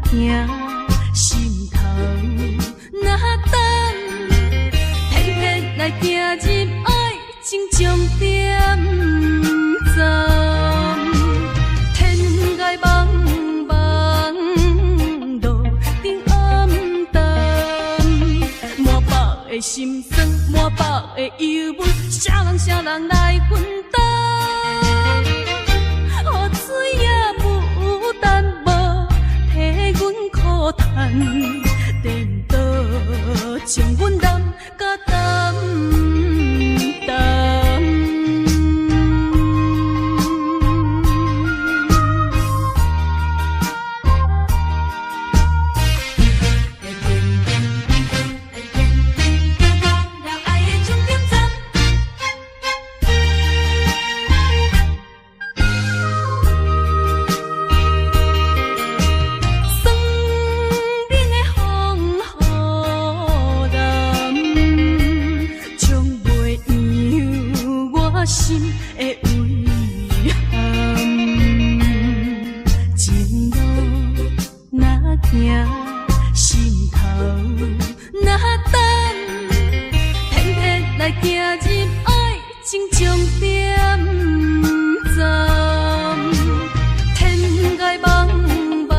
行，心头若等，偏偏来行入爱情终点站。天涯茫茫，路顶暗淡，满腹的心酸，满腹的忧闷，啥人来分担？雨水也不淡，无替阮苦叹，颠倒将阮难甲担当。心的遗憾，前路若行，心头若等，偏偏来行入爱情终点站。天涯茫茫，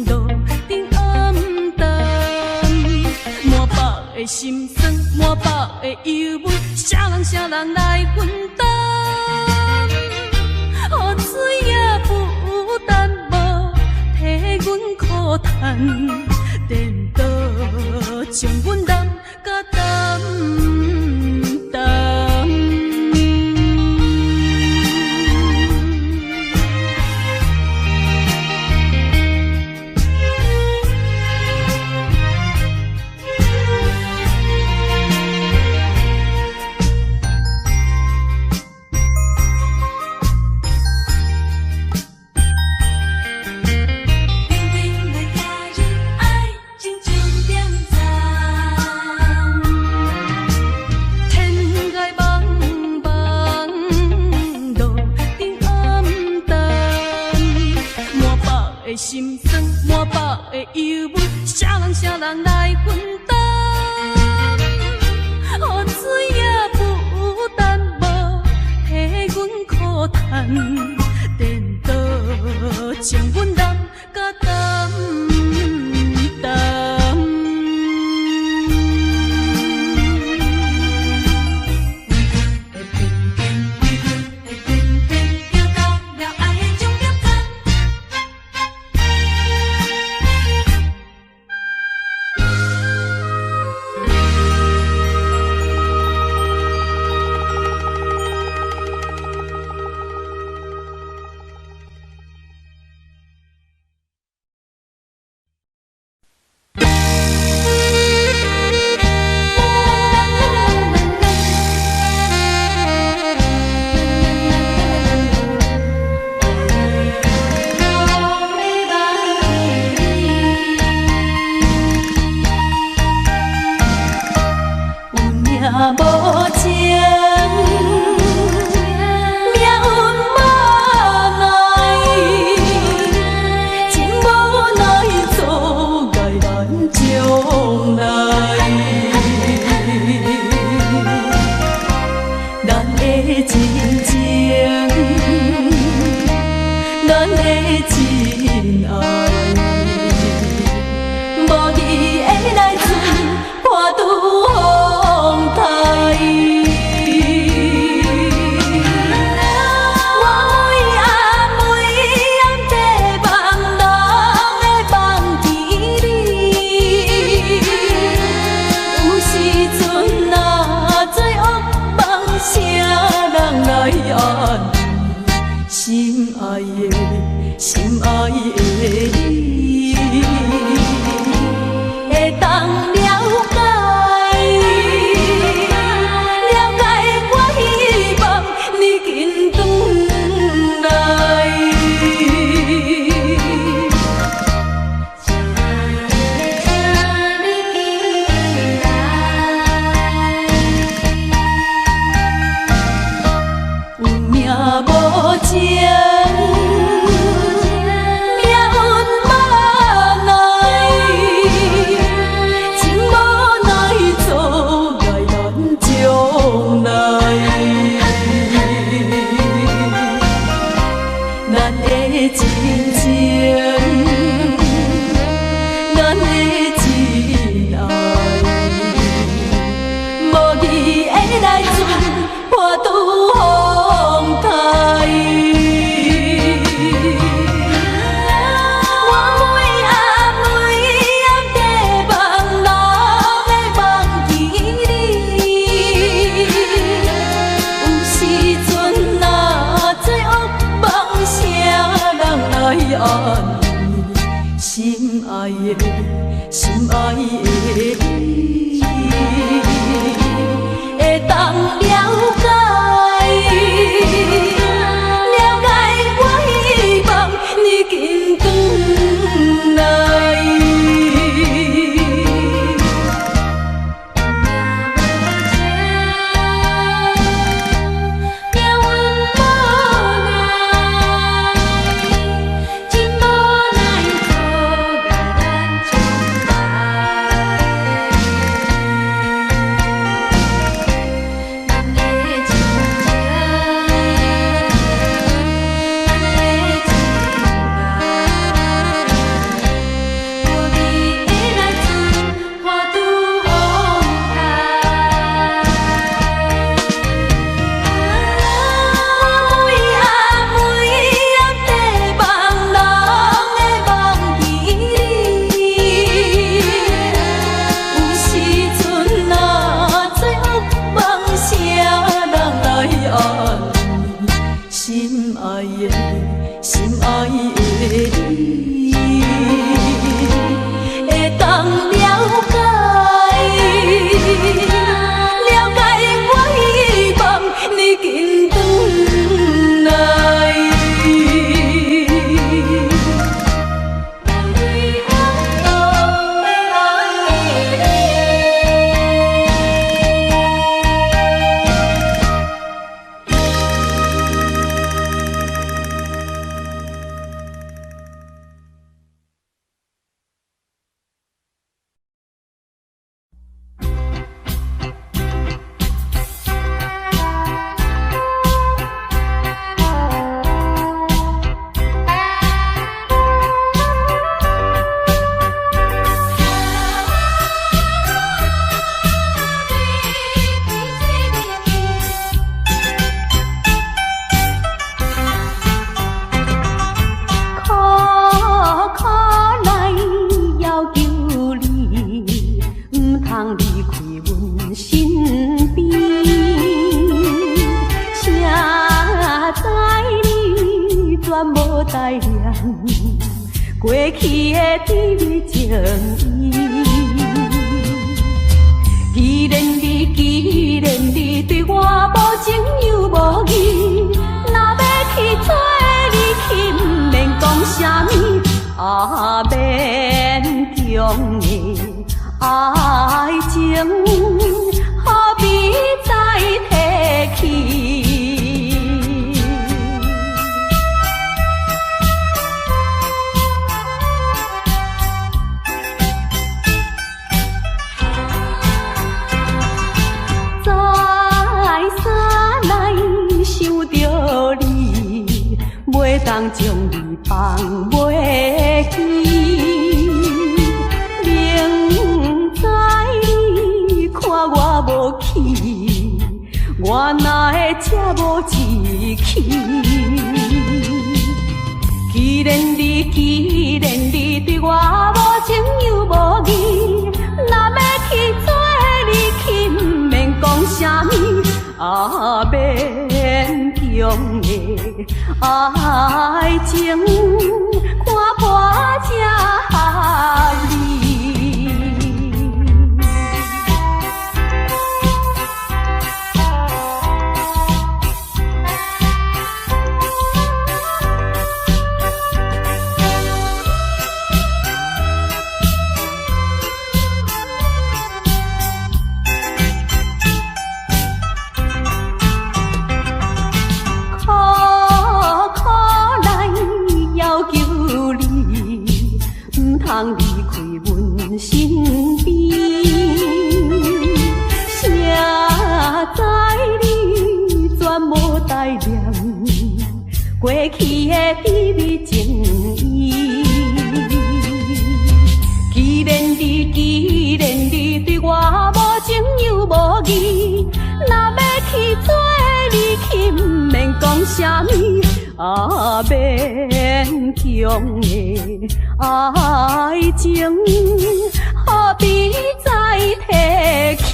路顶暗淡，满腹的心酸，满腹的忧闷，啥人来分担？雨水也不淡，无替阮苦叹，颠倒将阮难甲担当。心酸满腹的忧闷，啥人来分担？雨水也不淡，无替阮苦叹，颠倒将阮难甲担当。心爱的你，会当了解我希望你紧转来。有命无情。的真情，咱的真爱，无义的来自破拄风台。我每暗地望人的梦见你，有时阵若做噩梦，啥人来安慰？心爱的，心爱的你，会当了解。我希望你紧转来。命运无奈，真无奈，错甲咱相爱。咱的情情，咱的真爱，无义的来自破拄风台。每暗地望人的梦见你，有时阵若做噩梦，啥人来安慰？心爱的，心爱的你，会当了解。我希望你紧转来。过去的甜蜜情意，既然你对我无情又无义，若要去做你去，不免讲啥物，免强的爱情，何必再提起？袂当将你放袂记，明知你看我无气，我哪会这无志气？既然你对我无情又无义，若要去做你去，不免讲啥物，免强的爱情，看破这合理。通离开阮身边，谁知你全无待念，过去的甜蜜情意。既然你对我无情又无义，若要去做你去，毋免讲啥物，勉强的爱情，何必再提起？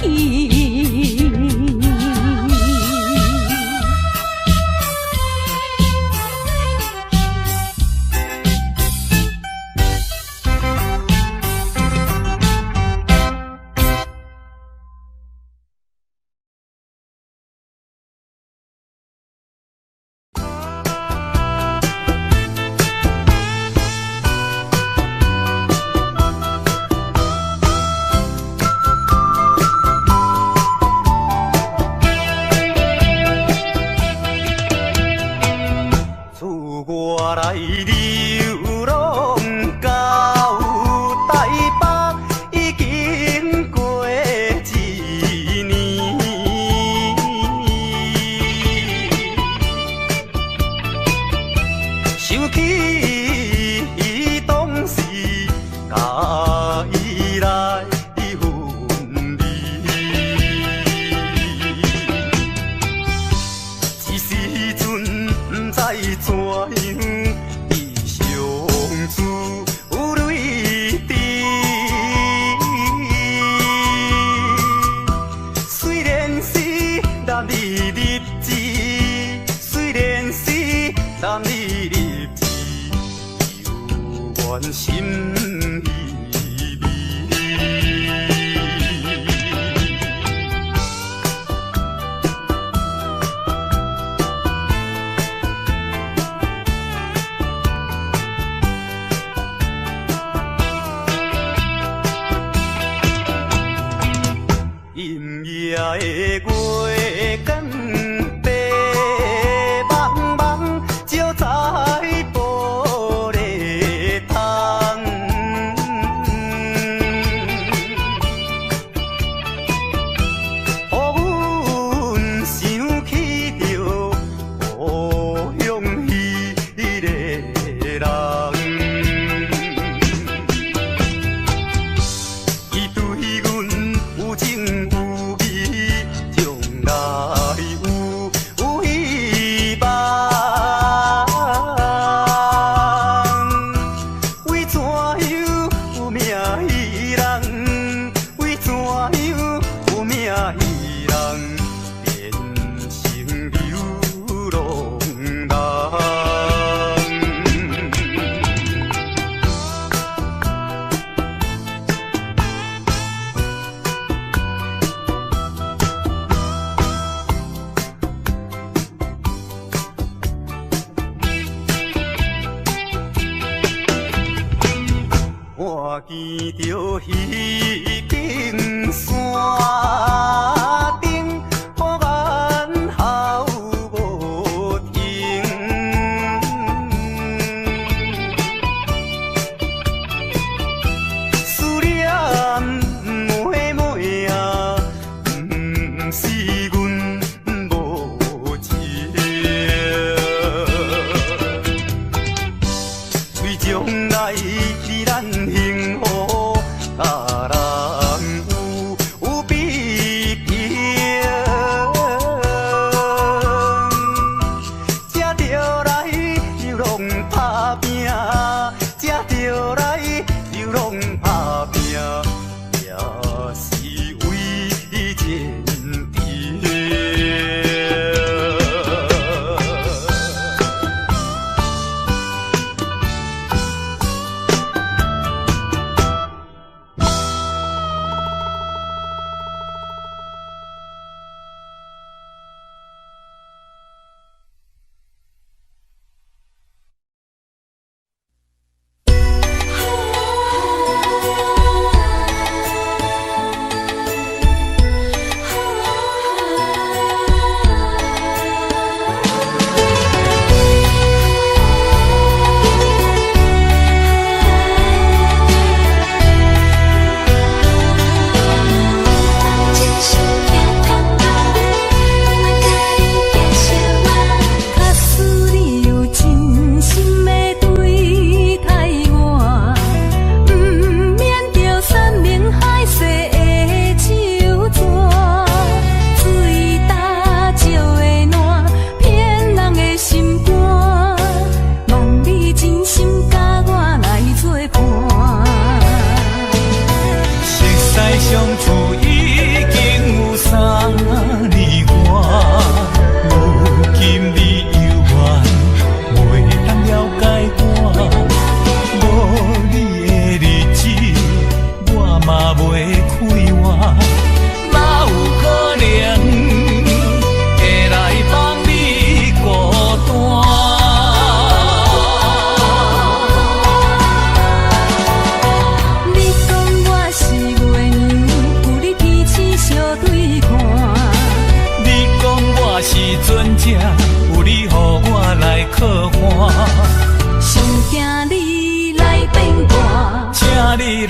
我来流浪到台北，已经过一年。想起当时甲伊来分离，一时阵不知怎样。有泪滴，虽然是男儿日子，虽然是男儿日子，有怨心稀微。阴夜的月光白茫茫，照在玻璃窗。予阮想起着故乡迄个人。伊对阮有情有义，将来有希望。为怎样有命伊人？为怎样有命伊人？变成流浪人。看见着彼根山顶，我眼哭无停。思念妹妹啊，不是阮无情，为将来你咱幸福，甲人有比拼，才着来流浪打拼，才着来流浪打拼，也是为前程。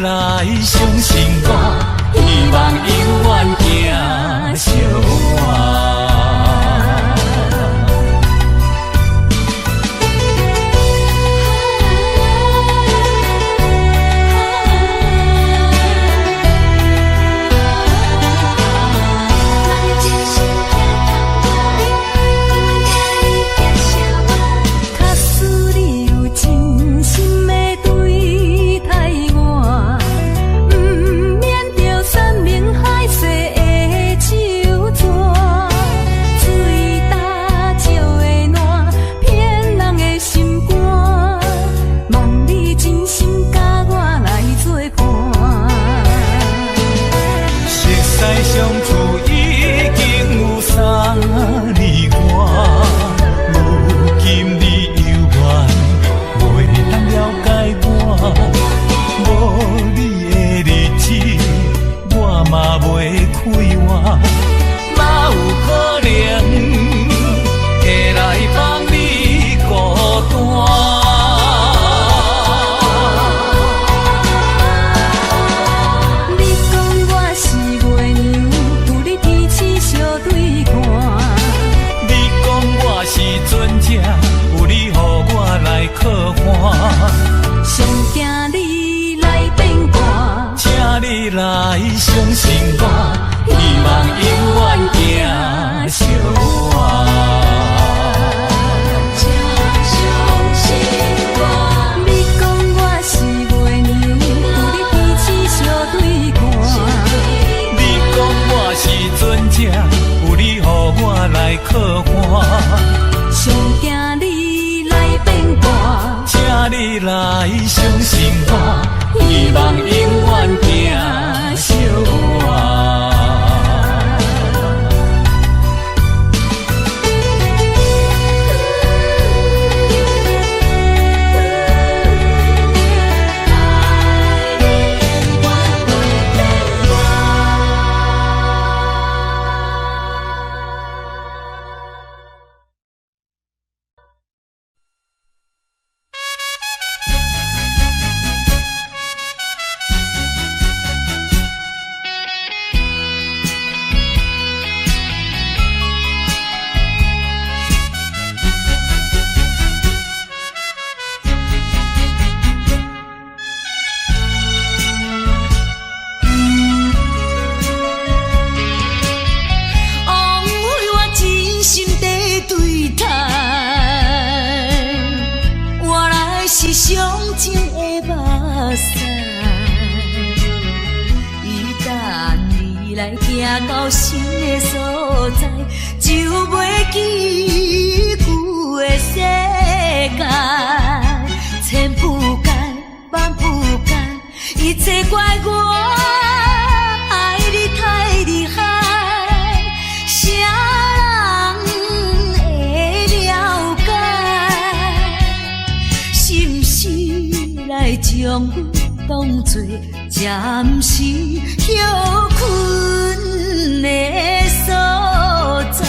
来相信我，希望永远行相伴。来相信我，希望永远行相伴。相信我，你讲我是月娘，有你天星相对看。你讲我是船只，有你予我来靠岸。上惊你来变卦，请你来相信我，希望永远行相伴。行到新的所在，就袂记旧的世界。千不敢，万不敢，一切怪我爱你太厉害。啥人会了解？是不是来将我当作暂时休困的所在？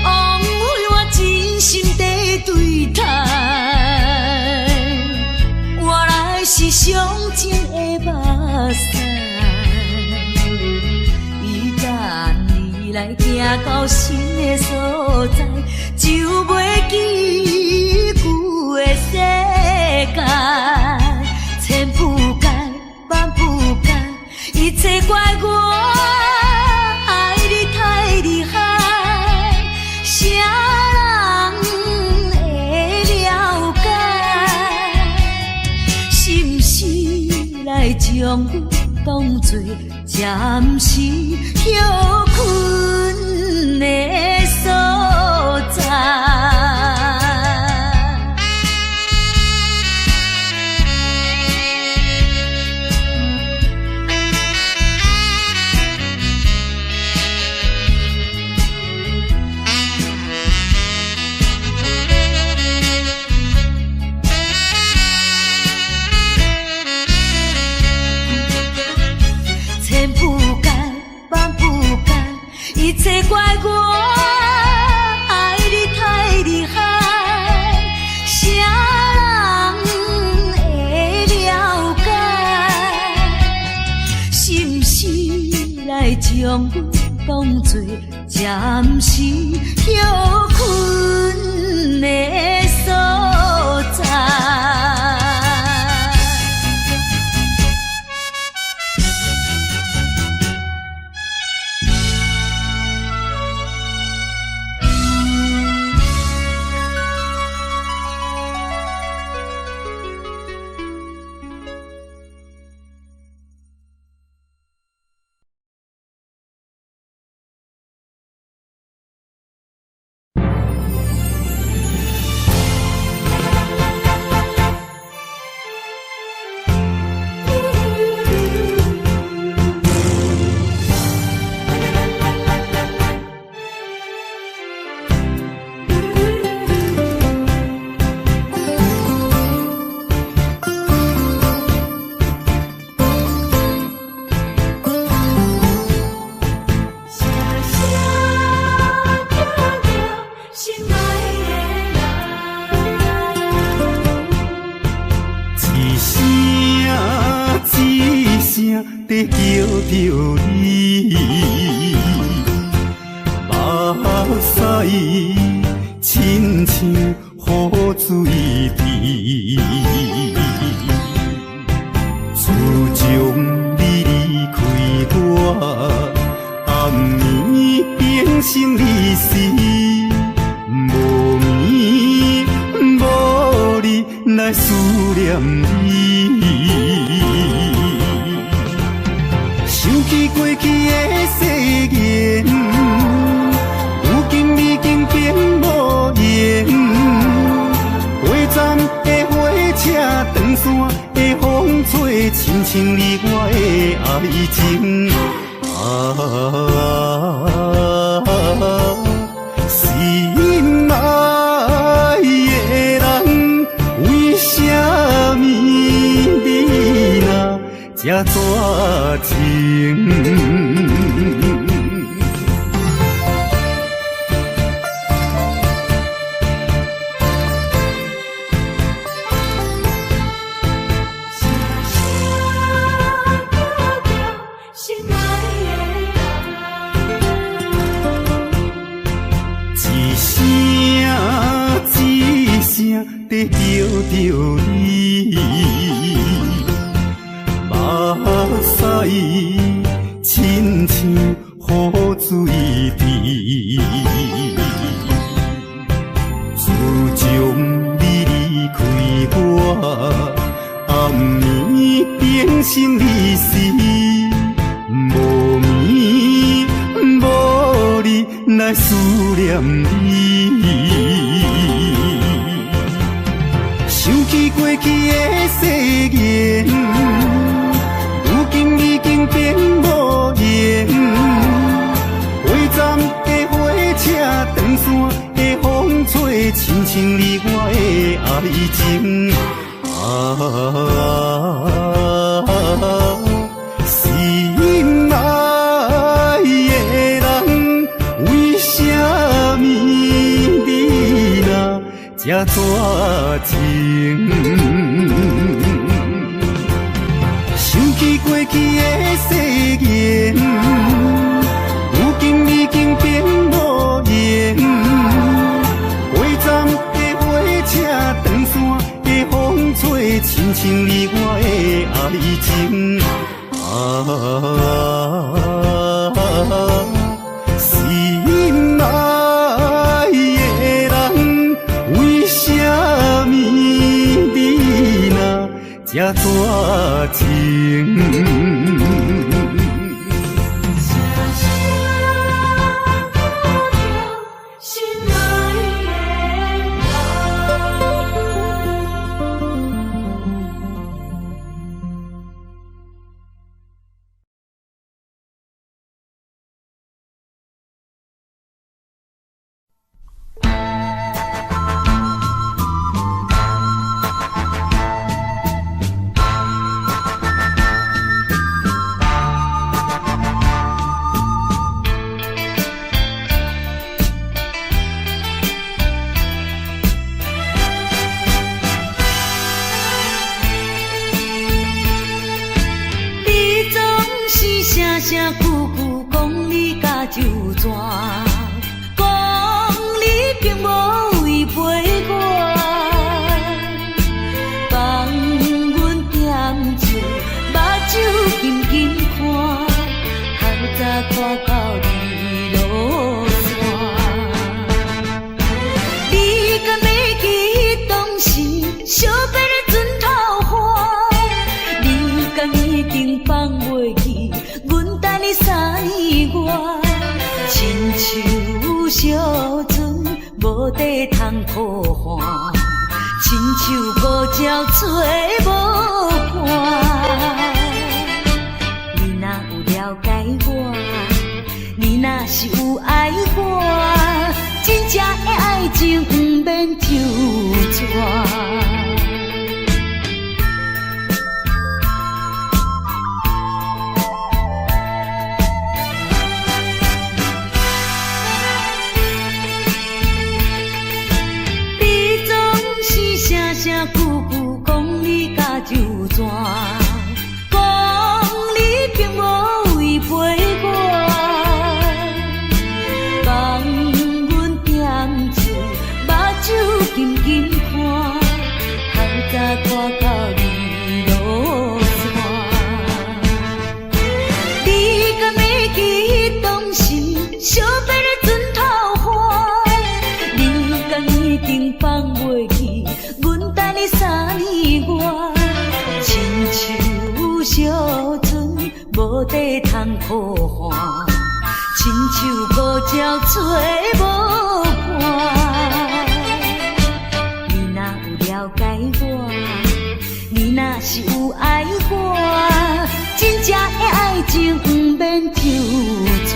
枉费我真心地对待，原来是上情的目屎。来行到新的所在，就袂记旧的世界。千不敢，万不敢，一切怪我爱你太厉害。啥人会了解？是不是来将我当作暂时休困的所在？千不怪我爱你太厉害，啥人会了解？是毋是来将阮当作暂时休困的所在？在叫着你，目屎亲像雨水滴，自从你离开我，暗暝变成离死，无眠无日来思念你。想起过去的誓言，如今已经变无言。火站的火车，长线的风吹，亲像你我的爱情。心爱的人，为什么你若这绝情？在叫着你，目屎亲像雨水滴，自从你离开我，暗暝变成离死，无眠无日来思念你。想起过去的誓言，如今已经变无言。火站的火车，长线的风吹，亲像你我的爱情。心爱的人，为什么你若这绝情？想起过去的誓言，如今已经变无言。火站的火车，长线的风吹，亲像你我的爱情。心爱的人，为什么你若这绝情？声句句讲你甲就全，讲你并无违背我，放阮点出目睭紧紧看，较早看到日落山。你敢袂记当时相别的船头花？你敢已经放袂记？你3年外，亲像小船无底通靠岸，亲像孤鸟找无伴。你若有了解我，你若是有爱我，真正的爱情不免纠缠。声句句讲你甲就全，讲你并无违背我，放阮点出目睭紧紧看，较早看到日落山。你敢袂记当时相别的船头花？你敢已经放袂记？你3年外，亲像小船无底通靠岸，亲像孤鸟找无伴。你若有了解我，你若是有爱我，真正的爱情不免纠缠。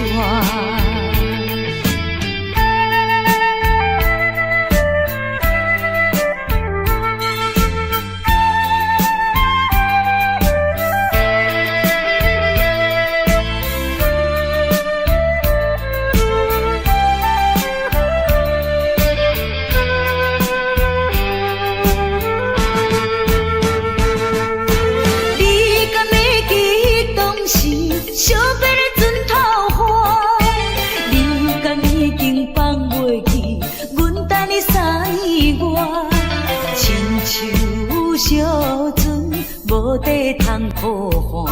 相别的船头花，你敢已经放袂记？阮等你3年外，亲像小船无底通靠岸，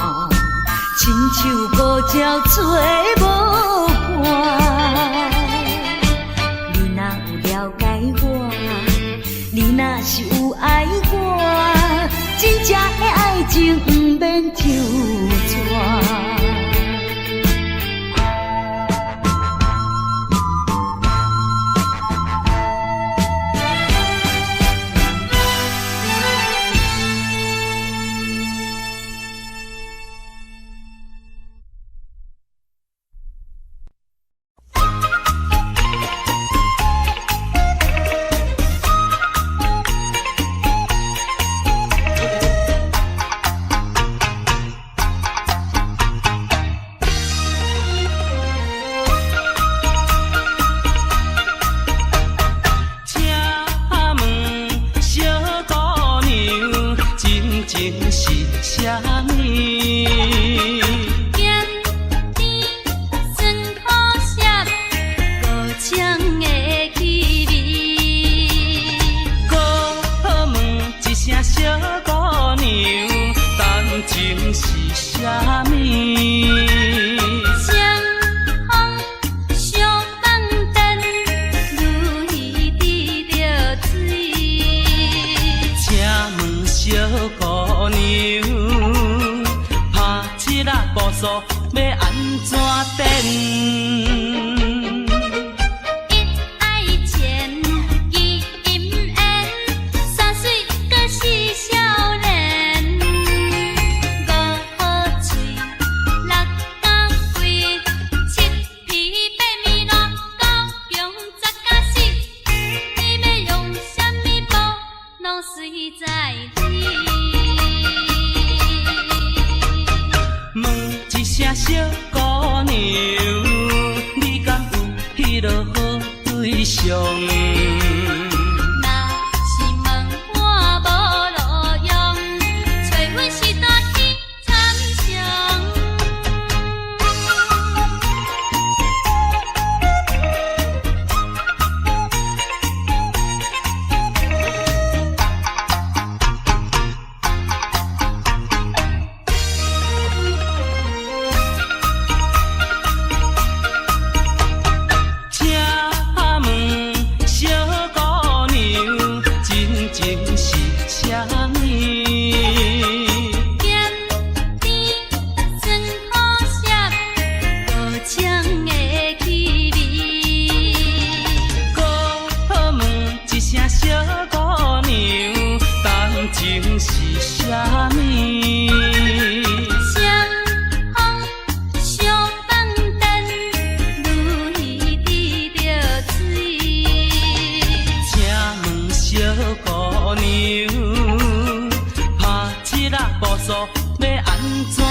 亲像孤鸟找无伴。你若有了解我，你若是有爱我，真正的爱情不免纠缠。数，要安怎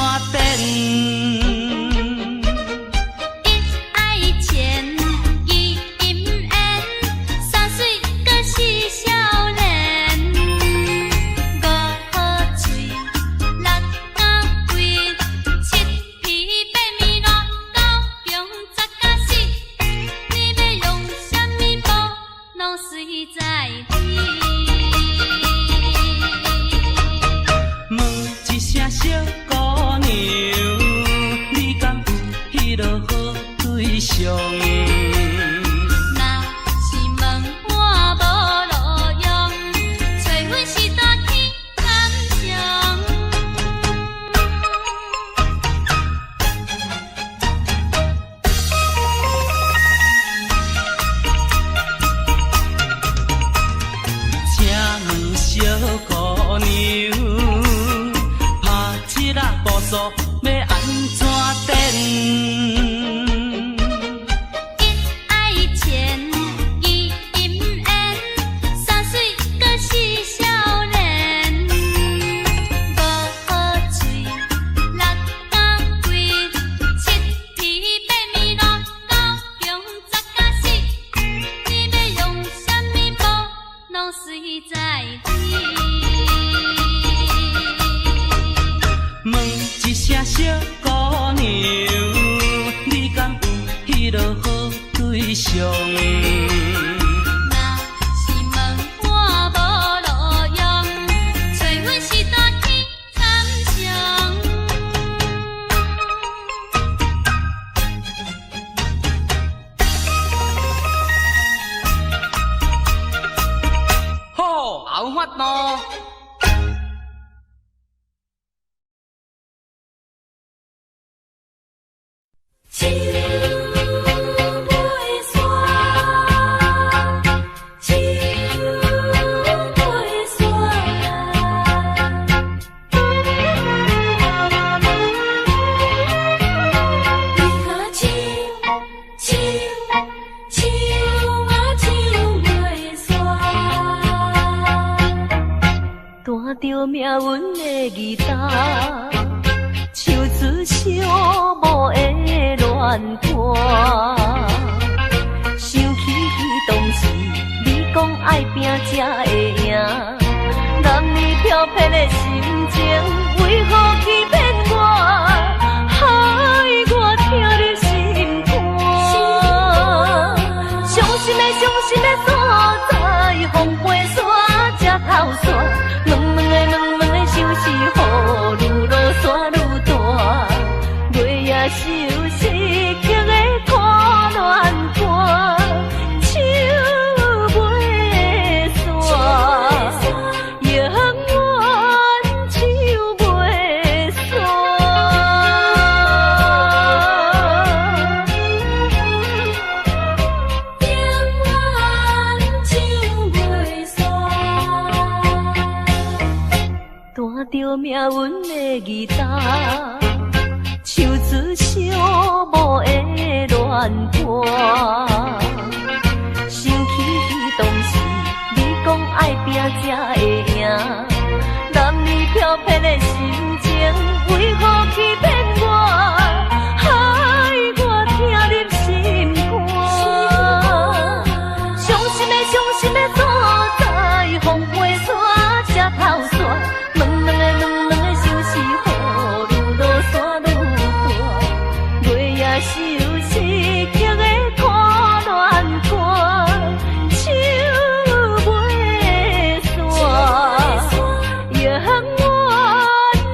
等？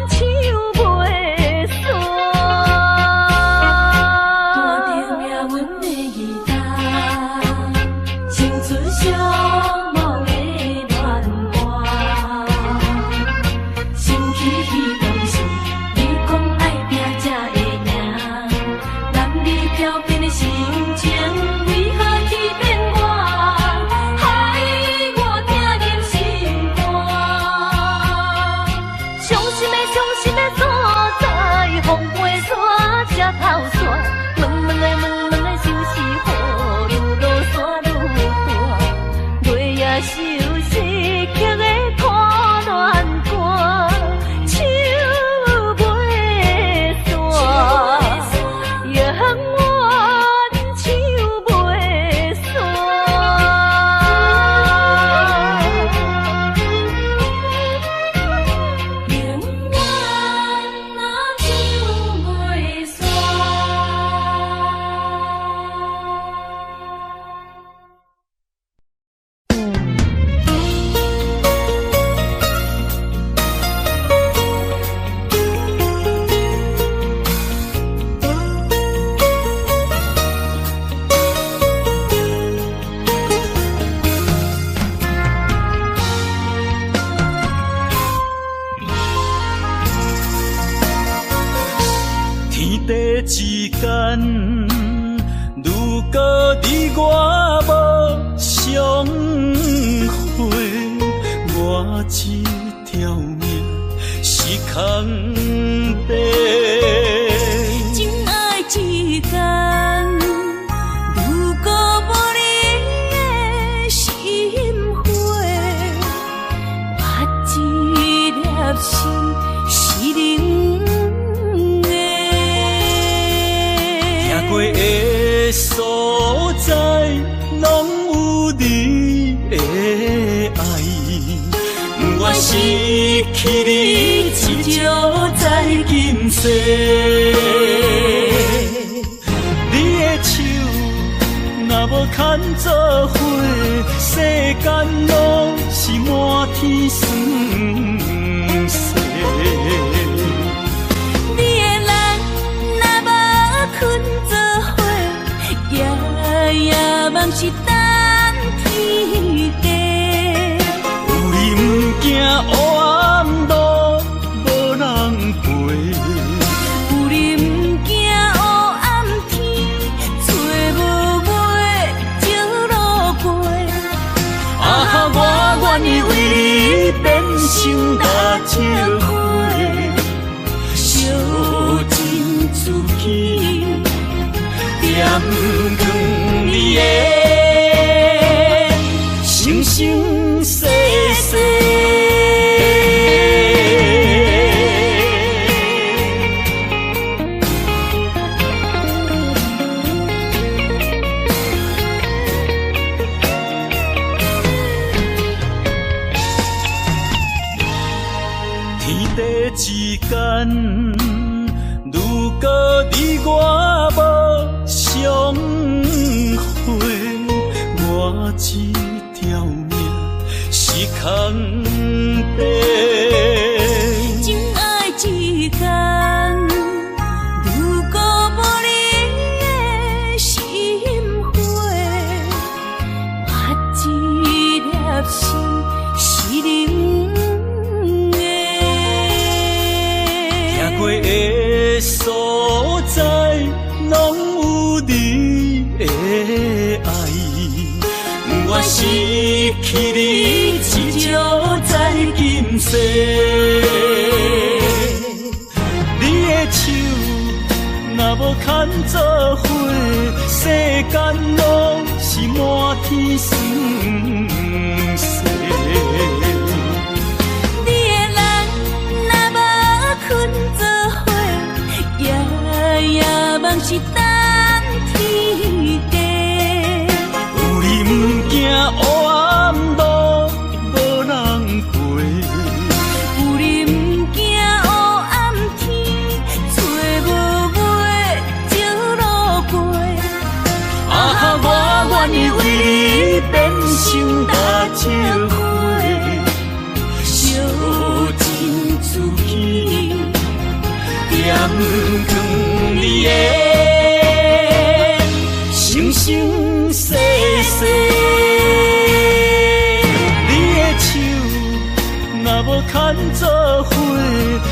情地之间，如果你我无相会，我这条命是空白。情爱之间，如果无你的心花，我这粒心是冷的。行过的所在，拢有你的爱。我失去你，只少在今世。你的手若无牵做伙，世间拢是满天酸涩。你的人若无困做伙，夜夜梦是等天地。有你不惊黑暗路无人陪，有你不惊黑暗天，找无尾情路过。啊，我愿意为你变成大石花，烧尽自己，点光你的生生世世。天地之间，如果你我无相会，我这条命是空白。情爱之间，如果无你的心花，我这粒心是冷的。行过的所在，拢有你的爱。我失去你，只少在今世。你的手若无牵做伙，世间拢是满天酸涩。你的人若无困做伙，夜夜梦是等天地。有你不惊黑暗路无人陪，有你不惊黑暗天，找无尾情路过。啊，我愿意为你变成大石花，烧尽自己，点光你的生生世世。你的手若无牵做伙，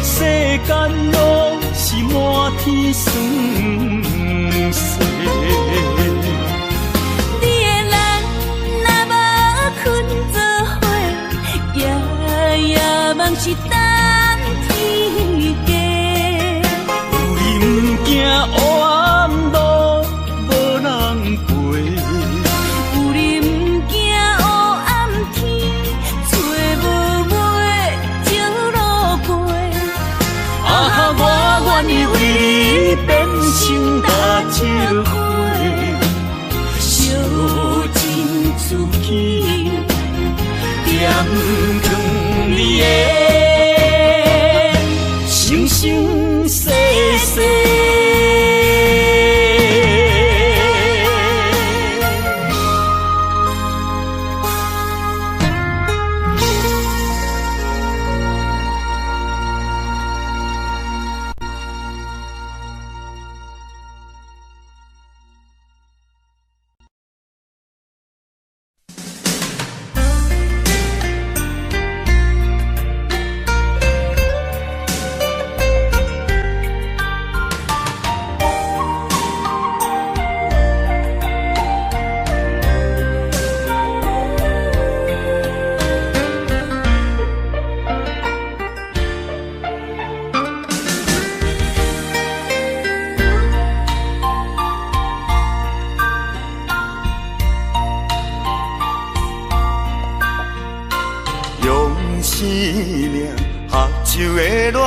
世间拢是满天酸涩。你的人若无困做伙，夜夜梦是等天地。有你不惊黑暗路无人陪，有你不惊黑暗天，找无尾情路过。啊，我愿意为你变成大石花，烧尽自己，点光你的生生世世。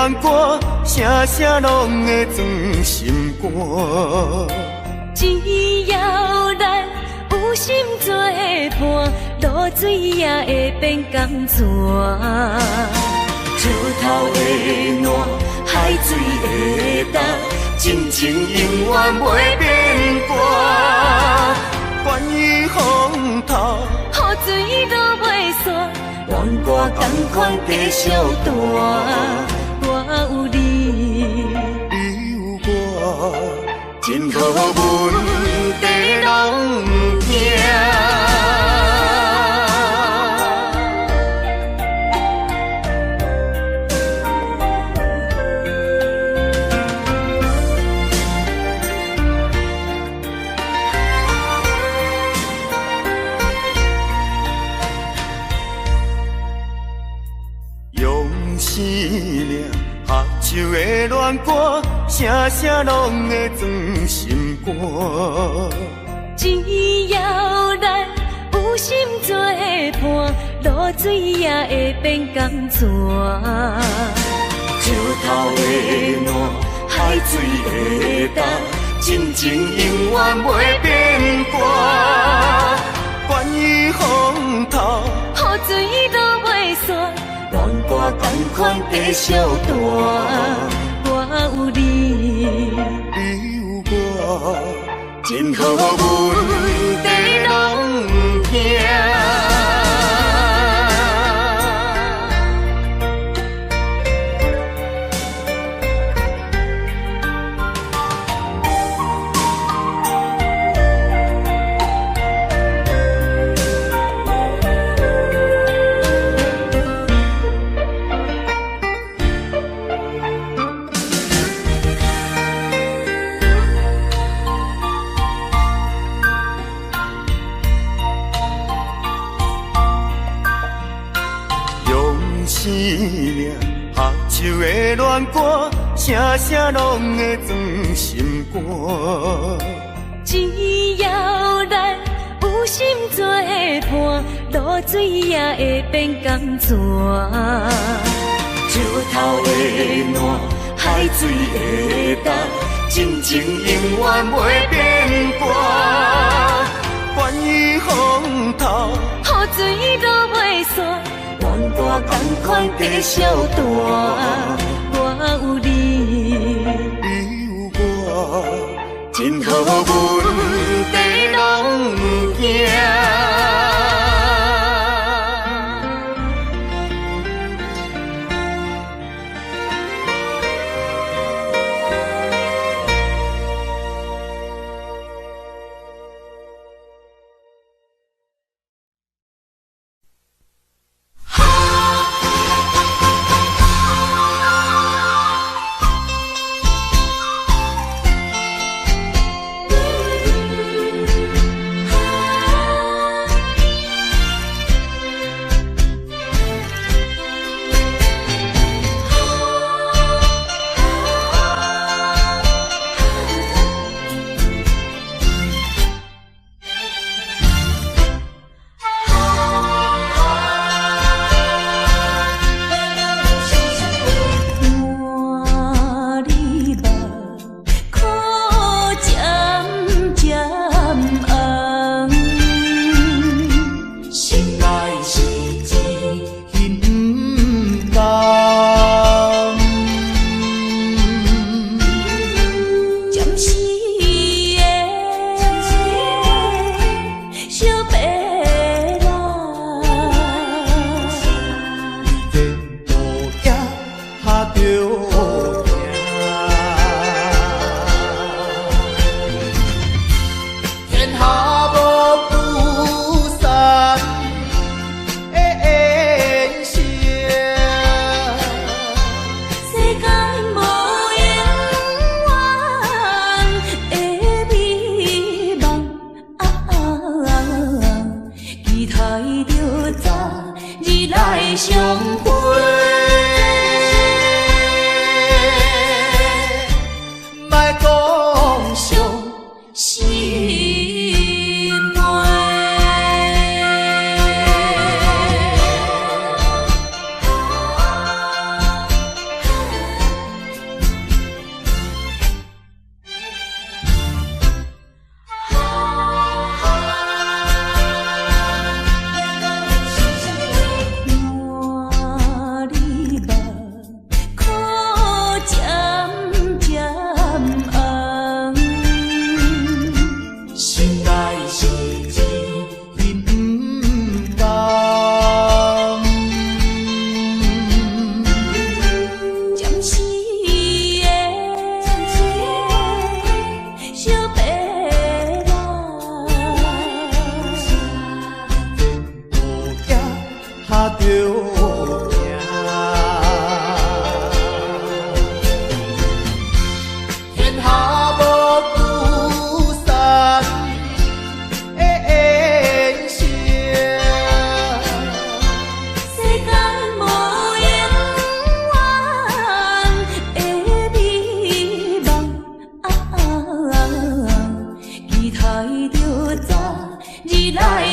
恋歌，声声拢会装心肝。只要咱有心作伴，露水也会变甘泉。石头的烂，海水的干，真情永远袂变卦。关于风头，雨水都袂散，愿歌同款继续弹。我有你，你有我，真好阮地拢不惊。生命合唱的恋歌，声声拢会装心肝。只要咱有心作伴，露水也会变甘泉。石头的烂，海水的干，真情永远袂变卦。关于风头，雨水都袂散，愿歌同款继续弹。我有你，你有我，真好阮地拢不惊。生命合唱的恋歌，声声拢会装心肝。只要咱有心作伴，露水也会变甘泉。石头的烂，海水的干，真情永远袂变卦。关于风头，雨水都袂散，愿歌同款继续弹。我有你，你有我，真好阮地拢不惊。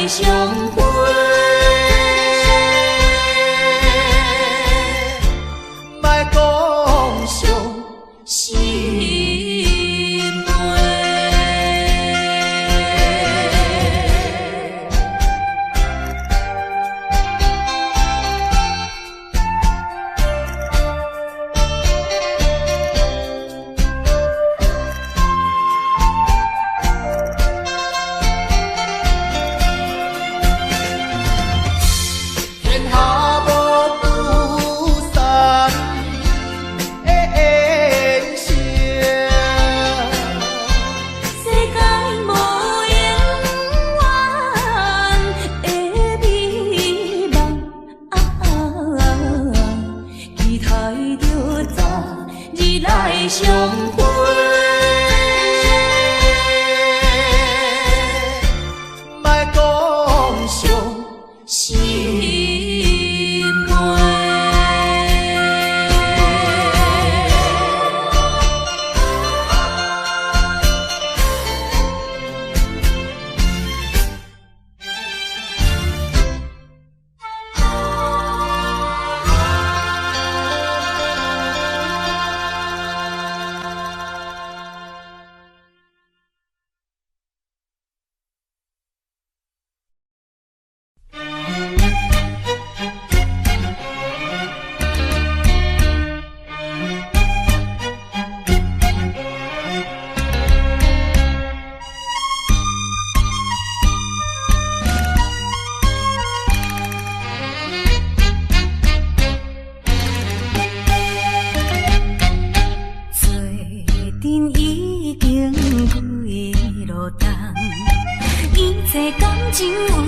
来相会。莫讲伤心悲。天下无不散的缘情，世间无永远的美梦，期待着早日来相会。莫讲伤心悲。感情为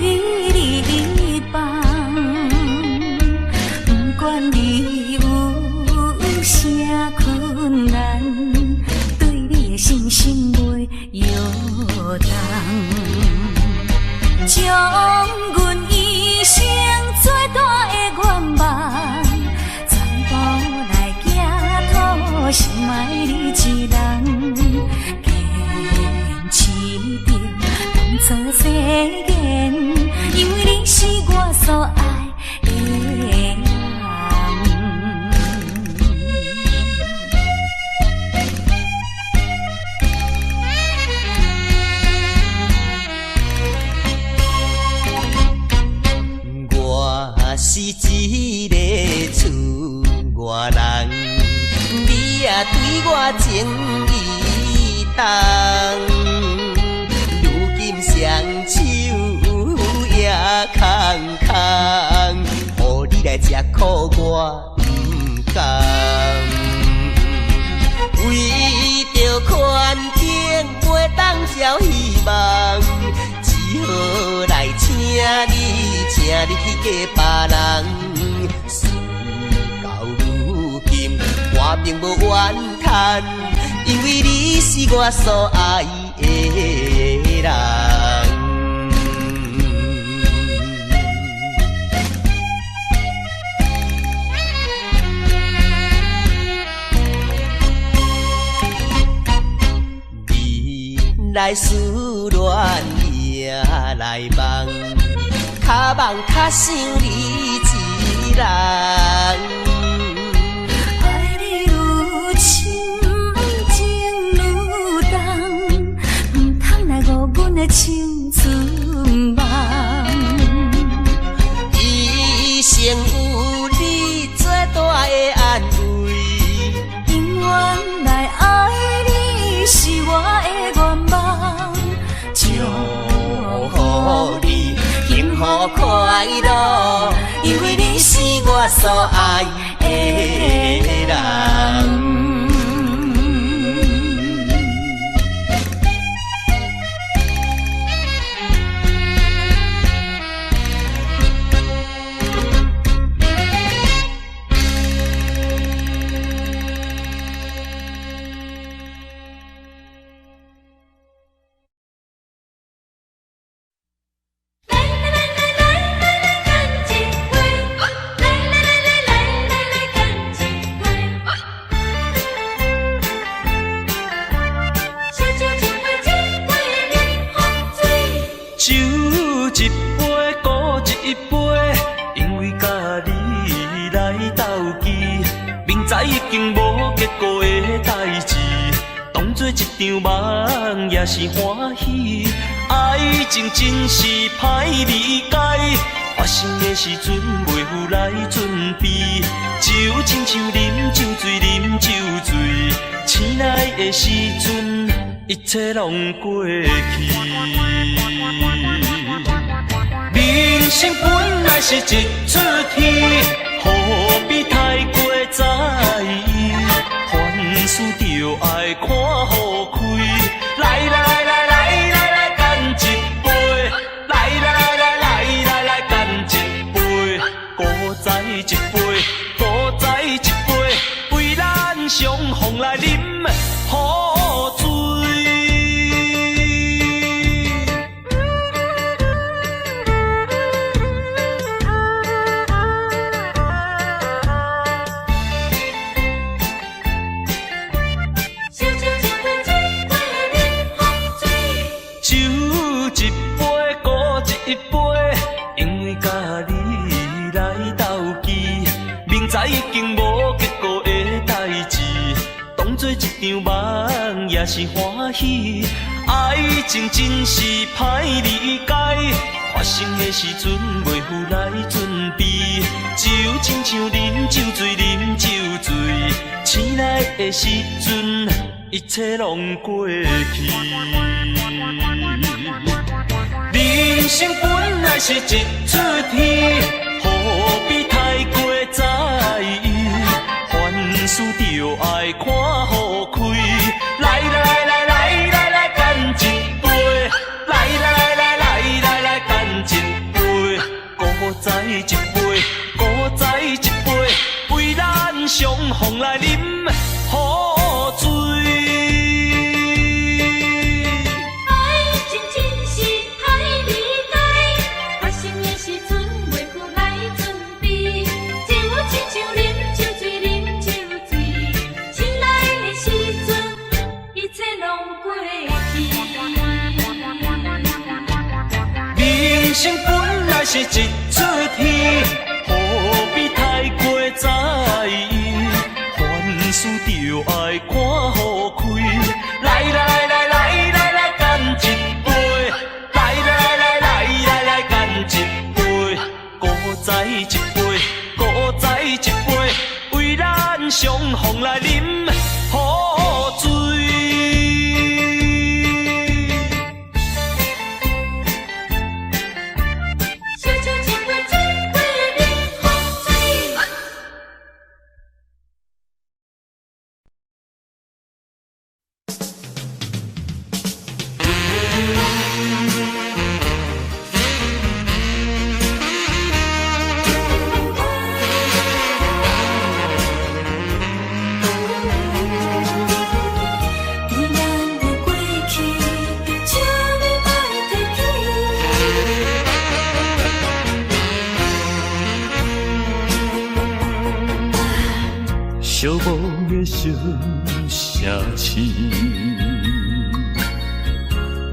你放，不管你有啥困难，对你的心心袂摇动，将阮一生最大的愿望，全部来寄托心爱你一人，坚持着当作誓言，因为你是我所爱的人。我是一个厝外人，你也对我情意重。如今双手也空空，予你来吃苦我不甘。为着环境袂当交希望，只好来请你去嫁别人。事到如今，我并无怨叹，因为你是我所爱的人。你来思恋也来梦，较梦较想你一人。爱你愈深，情愈重，唔通来误阮的青春梦。一生有你最大的安慰，永远来爱你是我的愿望。祝福你幸福快乐，因为你是我所爱的人。一场梦也是欢喜，爱情真是歹理解。发生的时阵袂有来准备，就亲像啉酒醉，啉酒醉，醒来的时阵，一切拢过去。人生本来是一出戏，何必太过在意？凡事就爱看好开。来来来来来来来，干一杯！来来来来来来来，干一杯！古早一杯，古早一杯，为咱相逢来饮好醉。已经无结果的代志，当作一场梦也是欢喜。爱情真是歹理解，发生的时阵袂有来准备，就亲像啉酒醉，啉酒醉，醒来的时阵，一切拢过去。人生本来是一出戏，何必太过在意？凡事就爱看好开。来来来来来来，干一杯！来来来来来来，干一杯！古早一杯，古早一杯，为咱相逢来饮好醉。人生本来是一出戏，何必太过在意？凡事就爱看好开。来来来来来来，干一杯！来来来来来来，干一杯！古早一杯，古早一杯，为咱相逢来饮好醉。寂寞的小城市，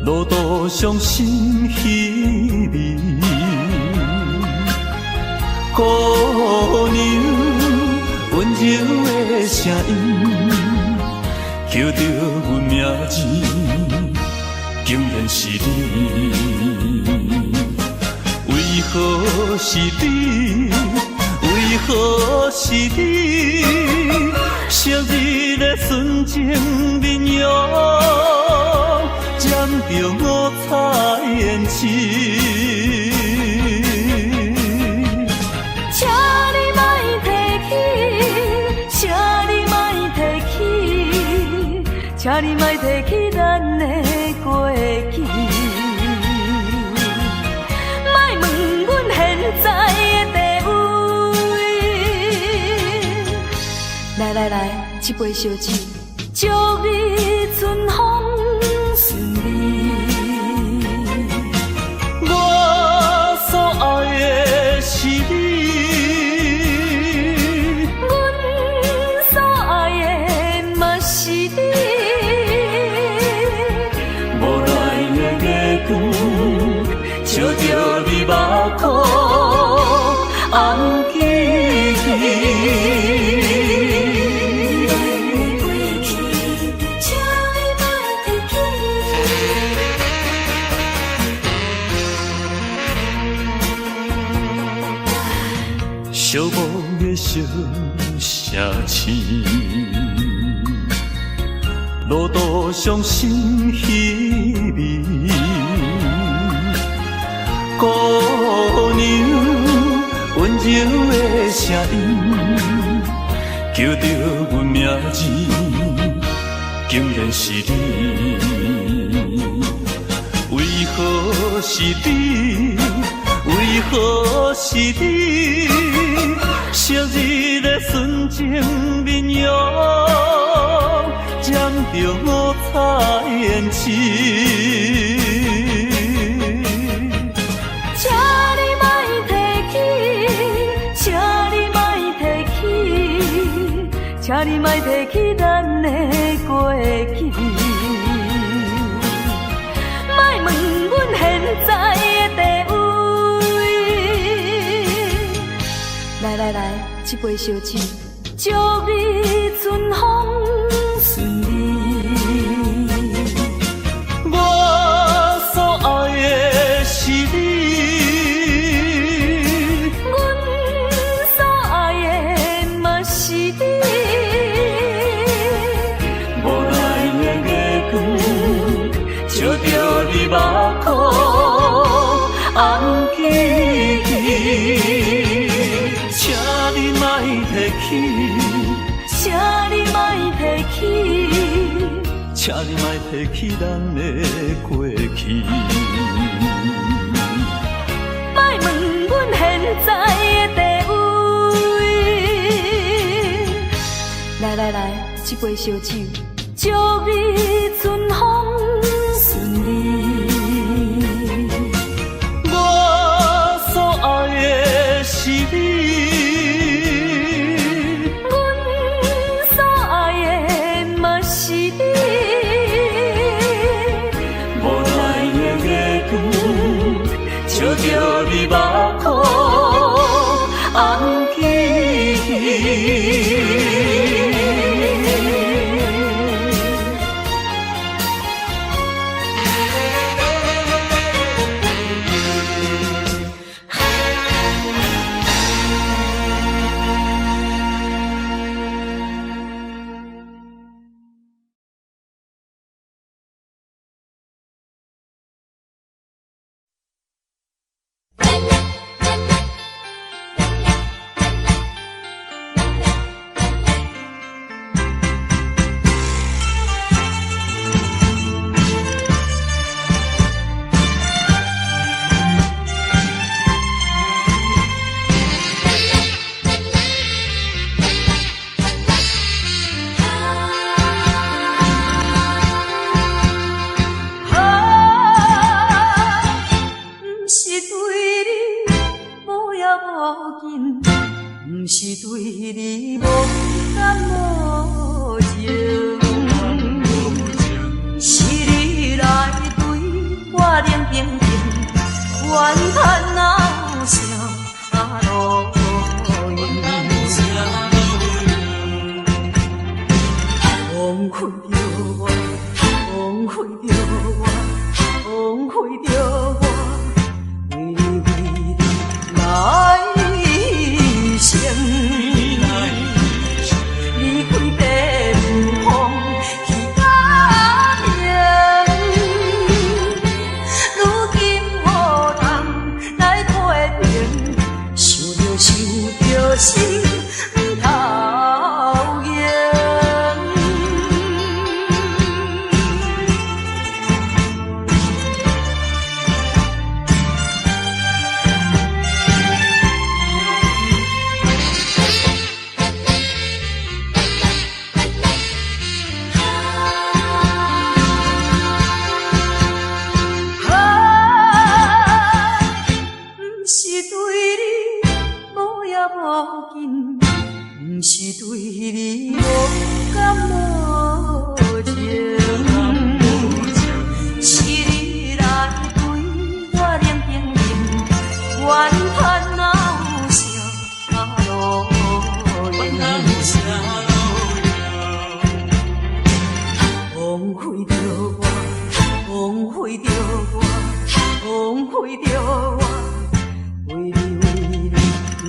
路途伤心稀微，姑娘温柔的声音，叫着阮名字，竟然是你。为何是你？为何是你？昔日的纯情面容，染着五彩胭脂。请你莫提起，请你莫提起，请你莫提起咱的过去。莫问阮现在的地位。来来来，一杯烧酒，祝你春风顺利。我所爱的是你，阮所爱的嘛是你。无奈的月光，照着你目眶，红记记。惜声醒，路途上心稀微。姑娘温柔的声音，叫着阮名字，竟然是你。为何是你？为何是你？昔日的纯情面容，染着五彩胭脂。请你莫提起，请你莫提起，请你莫提起咱的过去。莫问阮现在的地位。来，一杯烧酒，祝你春风顺利。我所爱的是你，阮所爱的嘛是你。无奈的月光，照着你目眶红记忆。请你莫提起，请你莫提起，请你莫提起咱的过去。莫问阮现在的地位。来，一杯烧酒，祝你春风顺利。我所爱的是你。照着你目眶红记忆。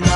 来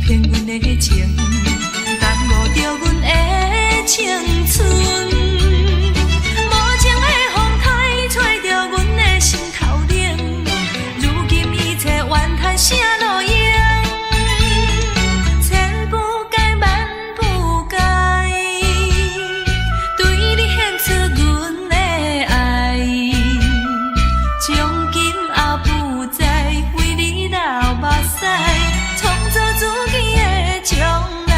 骗阮的情，耽误着阮的青春。无情的风台吹着阮的心头冷，如今一切怨叹啥路用？千不该万不该，对你献出阮的爱，从今后不再为你流目屎，创造自己的将来。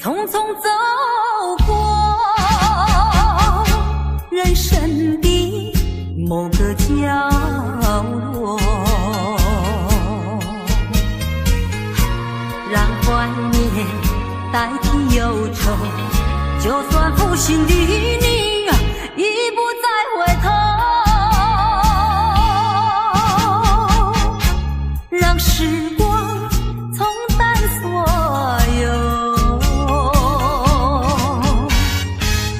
匆匆走过人生的某个角落，让怀念代替忧愁，就算负心的你已不再回头，让时光冲淡所有。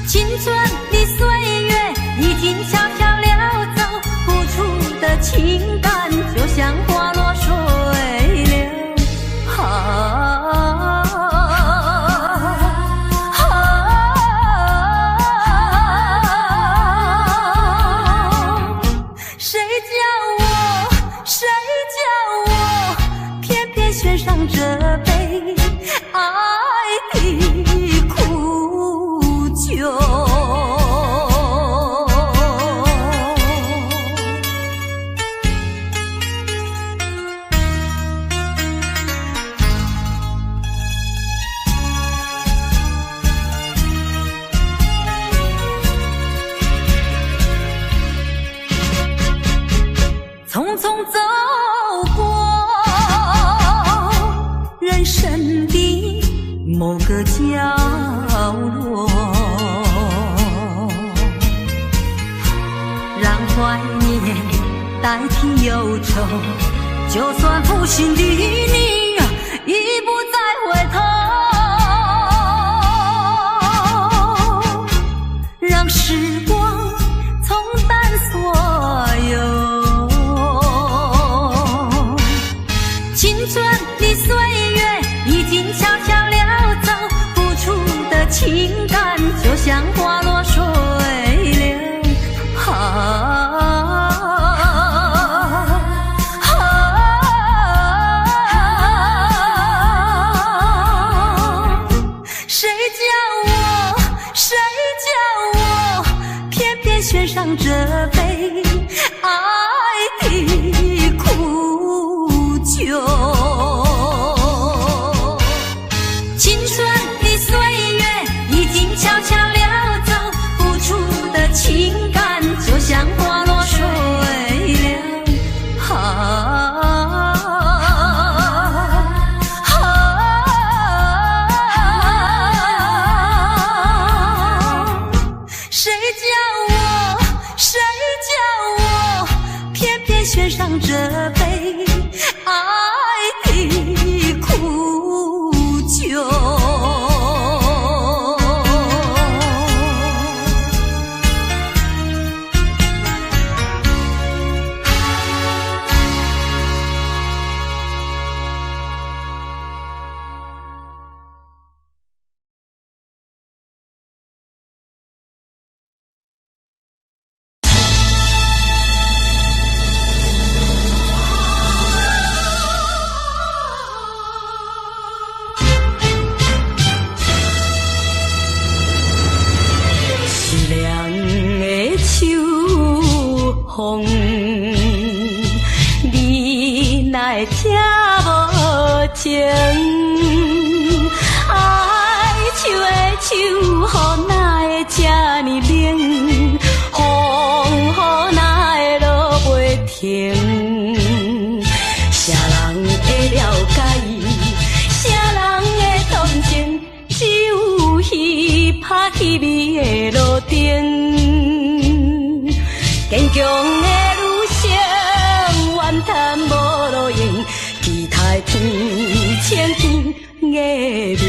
青春的岁月已经悄悄溜走，付出的情感就像花落水流。谁叫我偏偏选上这杯爱的苦酒？匆匆走过人生的某个角落，让怀念代替忧愁，就算负心的你已不再回头，让时光冲淡所有。青春的岁月已经悄悄溜走，付出的情感就像花落水流。谁叫我偏偏选上这杯爱的苦酒？青春的岁月已经悄悄溜走，付出的情感就像花落水流。谁叫我偏偏选上这杯爱的苦酒？风，你哪会听无情？哀愁的手予哪会这呢冷？风予哪会落袂停？啥人会了解伊？啥人会同情？只有彼拍彼味的路灯。坚强的女性，怨叹无路用，期待天青天月明。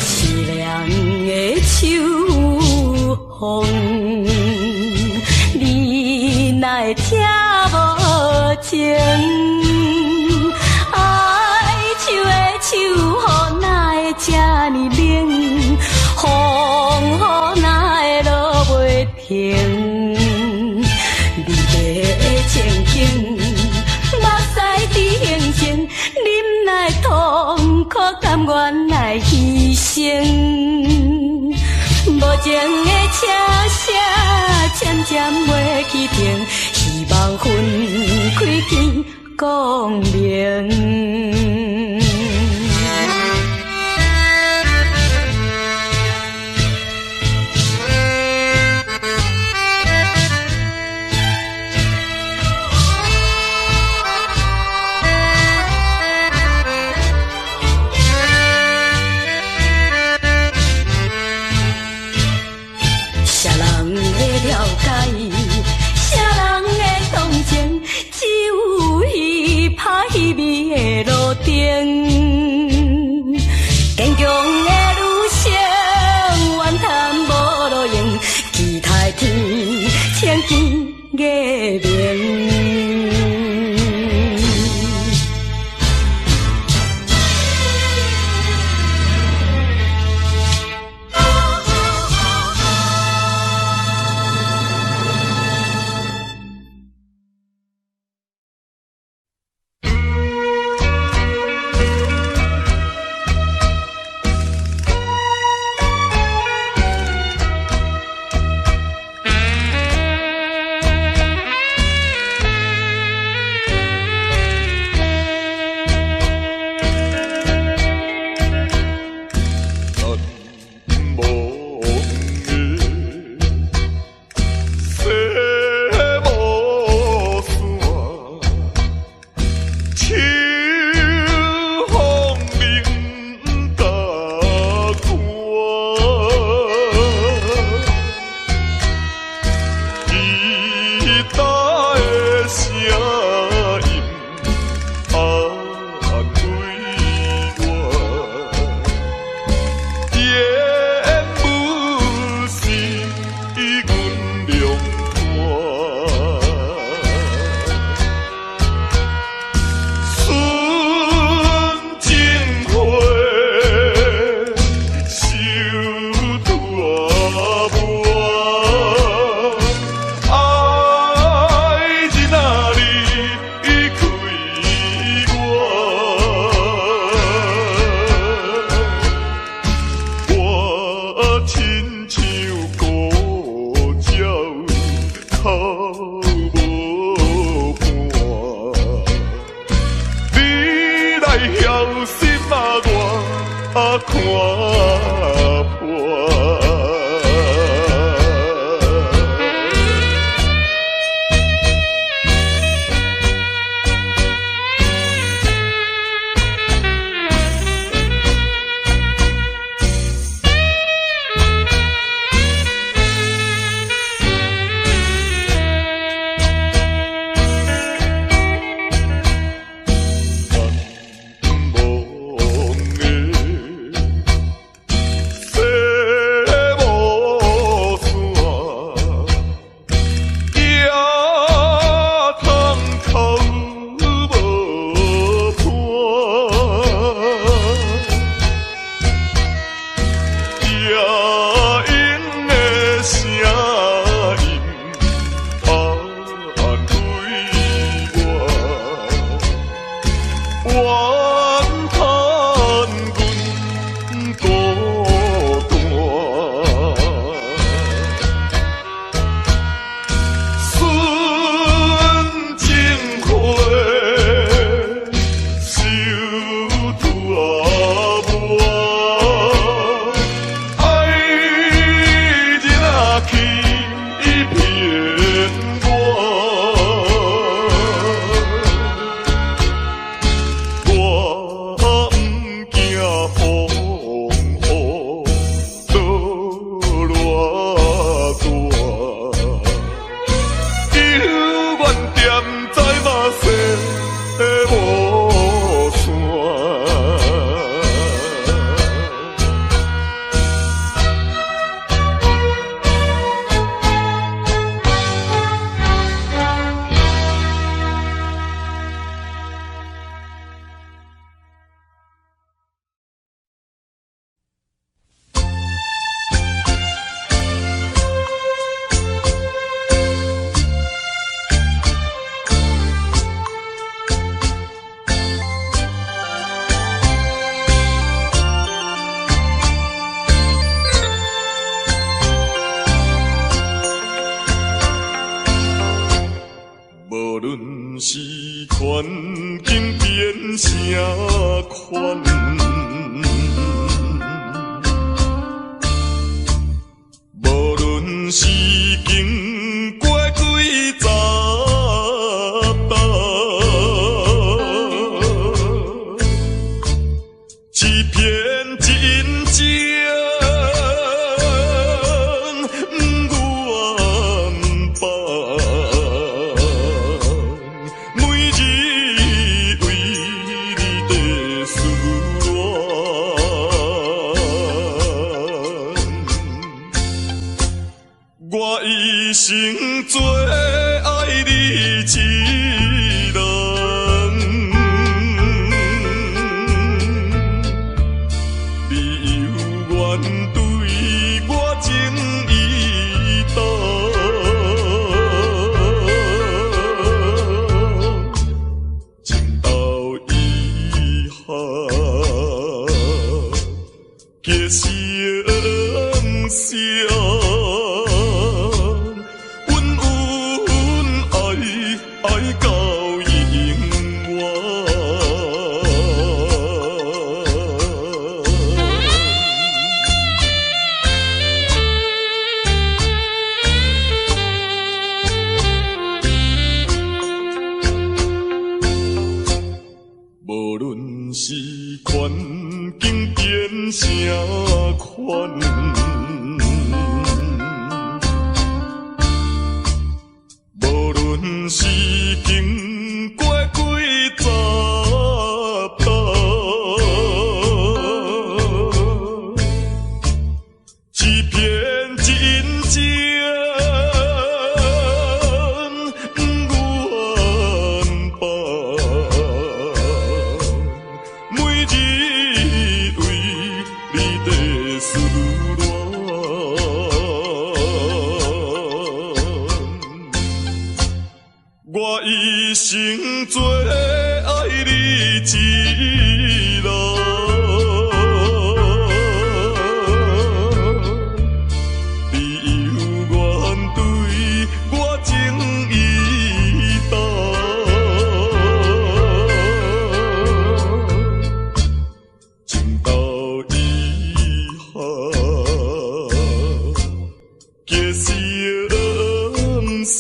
凄凉的秋风，你哪会听无情？爱手的手，予哪会这呢冷？风予哪会落袂停？离别的情景，目屎伫形成，忍耐痛苦，甘愿来牺牲。无情的车声渐渐袂去停，希望分开天光明。啥人会了解伊？啥人会同情？只有彼拍彼味的路灯。坚强的女性，怨叹无路用，期待天青天月明。欺骗我，我不惊风雨倒偌大，只有怨点在嘛西无线。无论是环境变啥款，无论是经过几十担，欺骗真正不愿放。我一生最爱你一人，你犹原对我情意重，情到遗憾，结成伤。爱到永远，无论是环境变啥款。是经过几十担，欺骗真正不愿放，每日为你在思恋。我一生最爱你一人，你犹原对我情意重，情到遗憾，结成伤。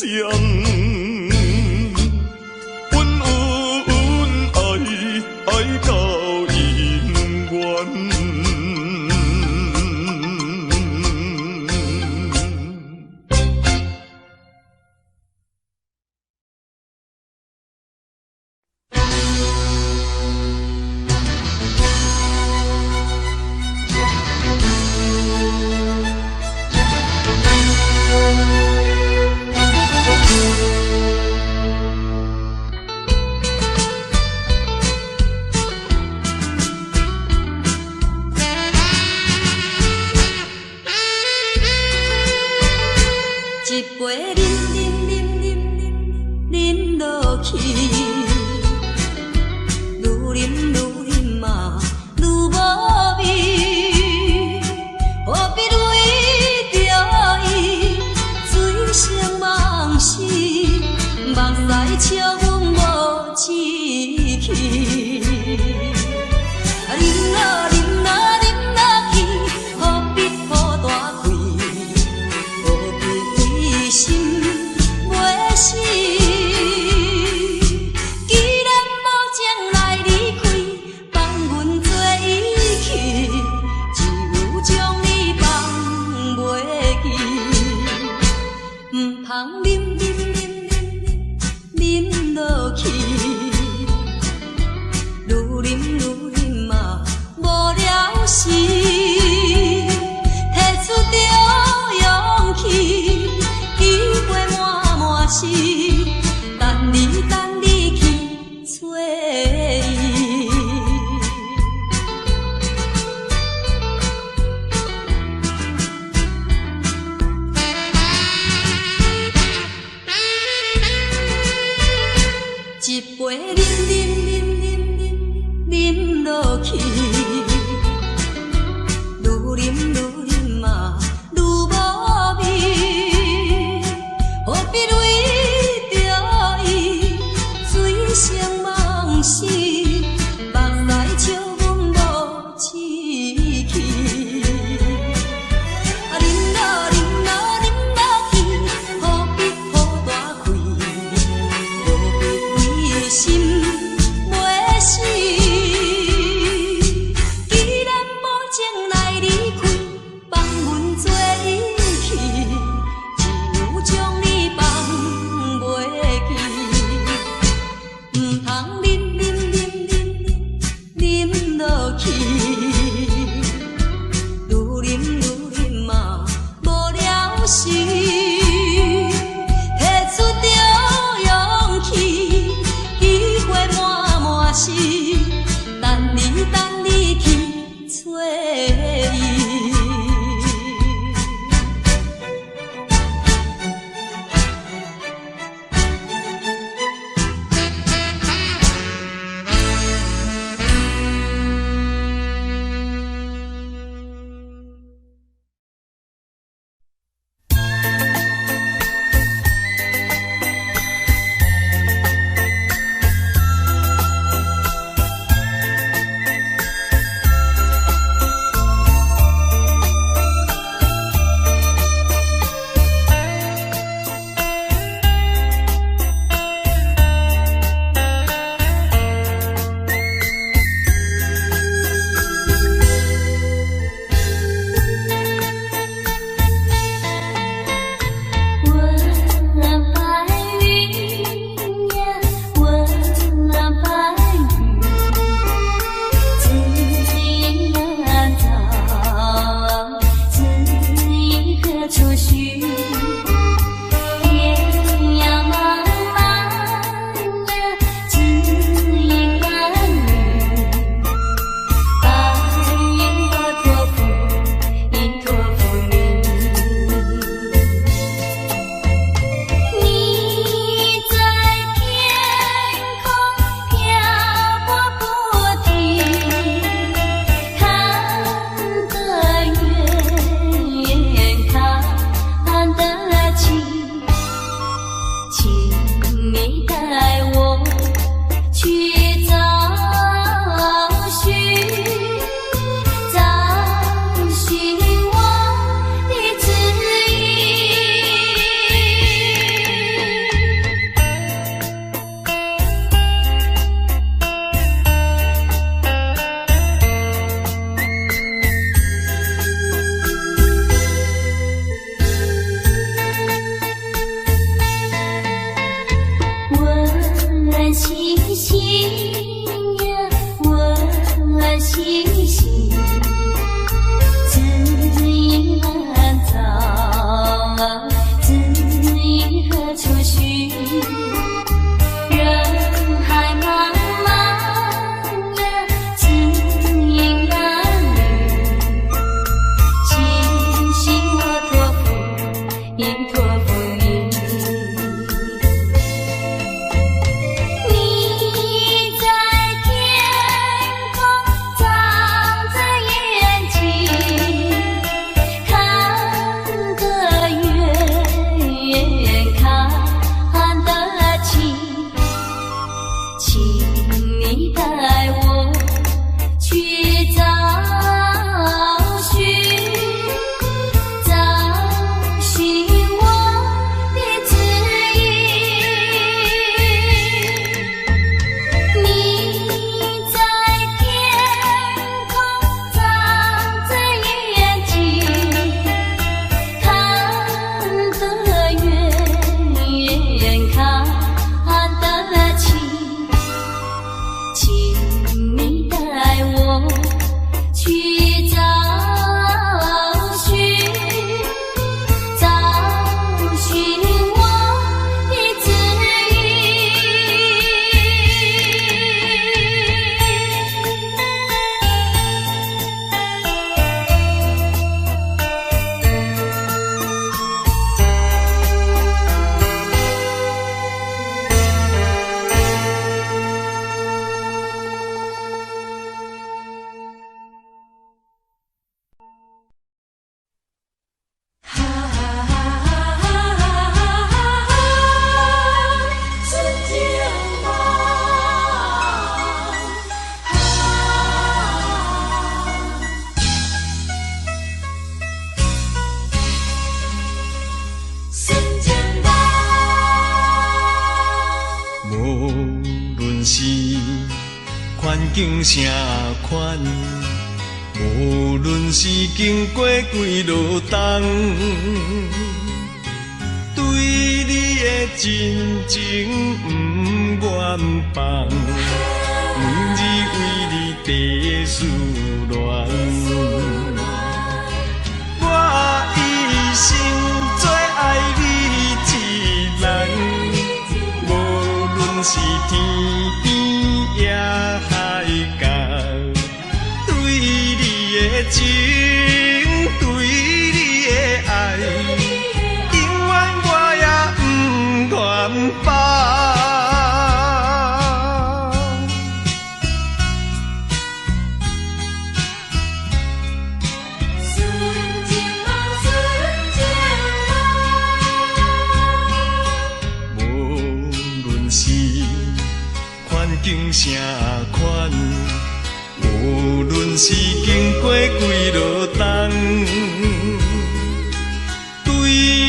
爱到永远。一杯饮落去，愈饮嘛愈无味，何必为着伊醉生梦死，目屎笑阮无志气。饮啊饮啊饮啊去，何必抱大气？何必通啉落去，愈啉嘛无了时，摕出着勇气，机会满是，等你去找伊。一杯啉落去，愈啉嘛愈无味，何必为着伊醉生梦死，目屎笑阮无志气。啉落去，何必抱大开？心袂死，既然无情来离开，放阮做伊去，只有将你放袂记，毋通啉落去，愈啉嘛无了时，摕出着勇气。机会满是，等你去找伊。找寻我。境啥款，无论是经过几落冬，对你的真情不愿放，每日为你地思恋。我一生最爱你一人，无论是天边也海角，对你的情，对你的爱，永远我也不愿放。境啥款，无论是经过几落冬，对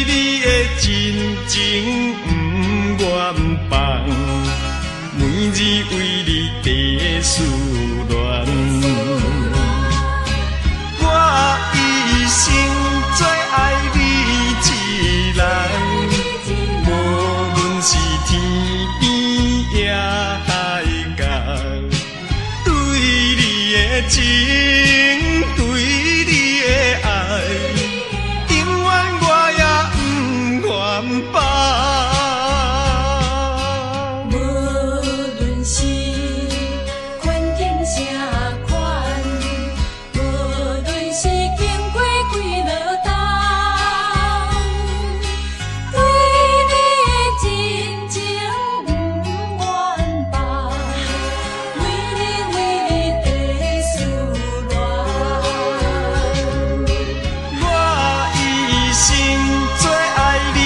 你的真情不愿放，每日为你地思恋。我一生最爱你一人，无论是天边也海角，对你的情，对你的爱，永远我也不愿放。无论是环境啥款，无论是经过几落冬，对你的真情不愿放，每日为你地思恋。我一生最爱你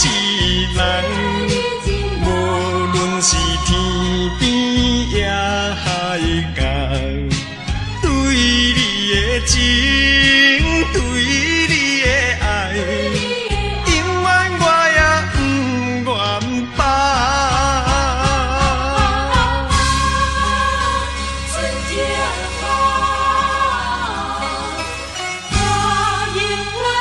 一人，无论是天边也海角，对你的情，对你的爱，永远我也不愿放。纯情梦，我永远不愿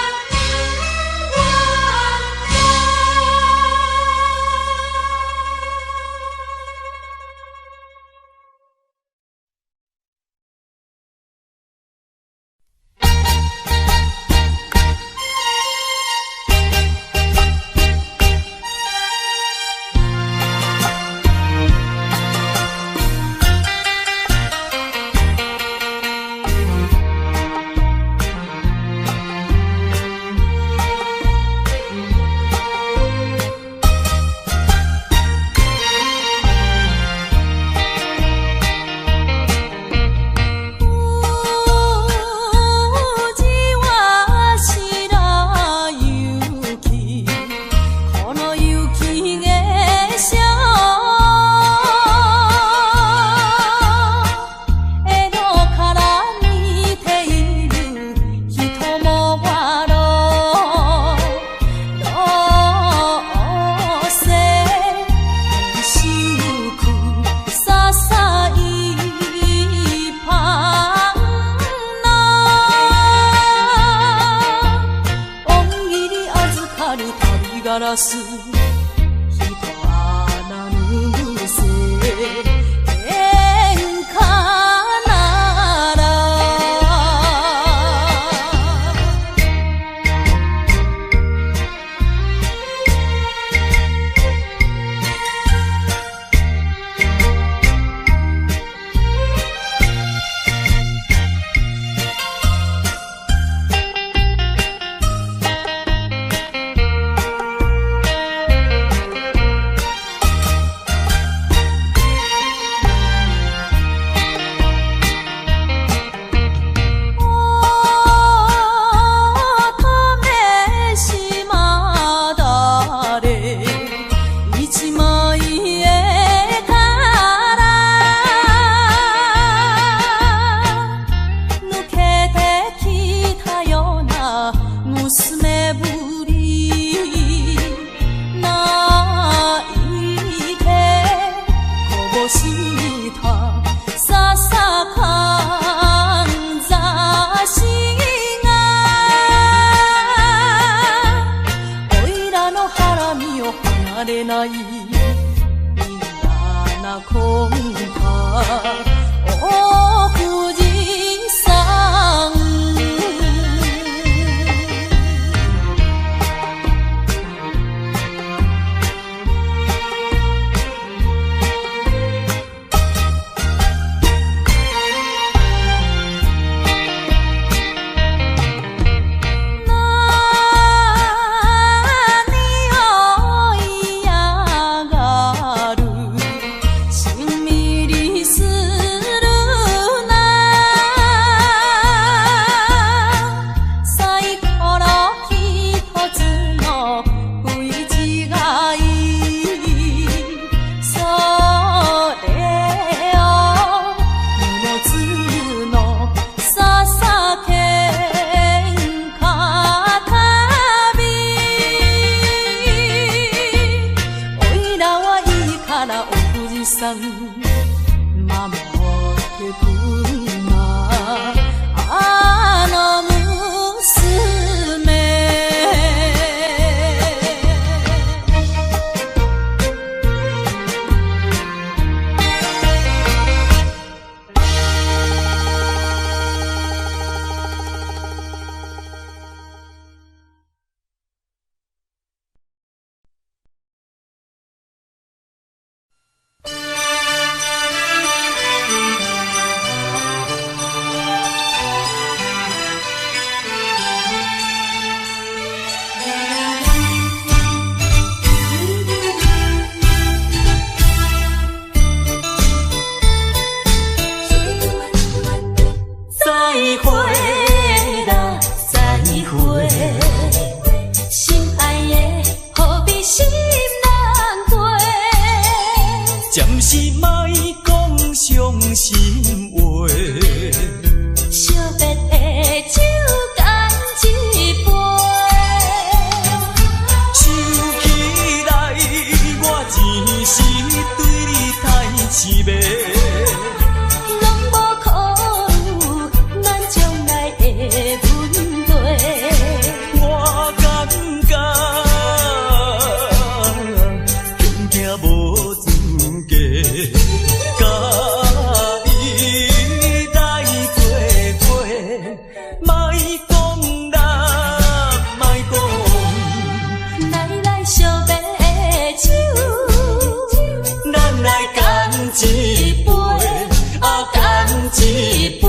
ガラス人はなぬせ喧嘩なられない嫌な魂胆お富士山守ってくなあの娘暂时莫讲伤心话，惜别的酒干一杯，想起来我前时对你太痴迷，拢无考虑咱将来的问题。我感觉恐惊无资格。甲伊来作伙，莫讲啦，莫讲，来惜别的酒，咱来干一杯，啊干一杯。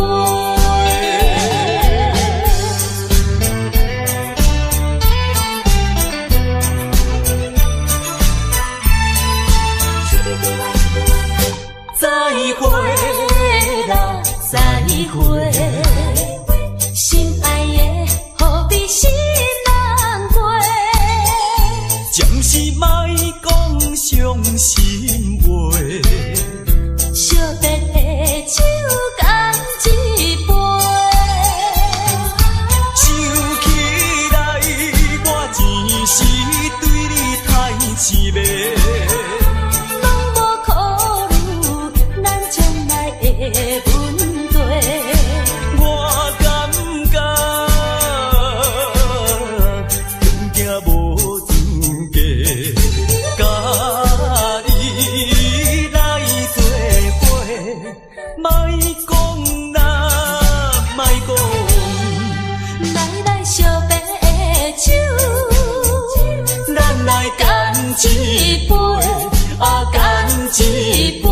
再会啦，再会，心爱的何必心难过？暂时莫讲伤心话，惜别的酒干一杯，想起来我前时对你太痴迷。我感觉恐惊无资格，甲伊来作伙，莫讲啦，莫讲，来惜别的酒，咱来干一杯，啊干一杯。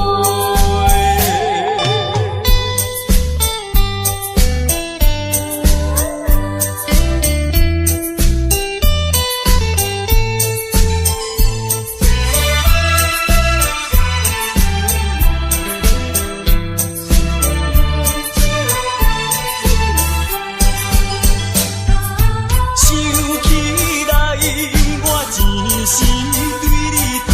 想起来，我前时对你太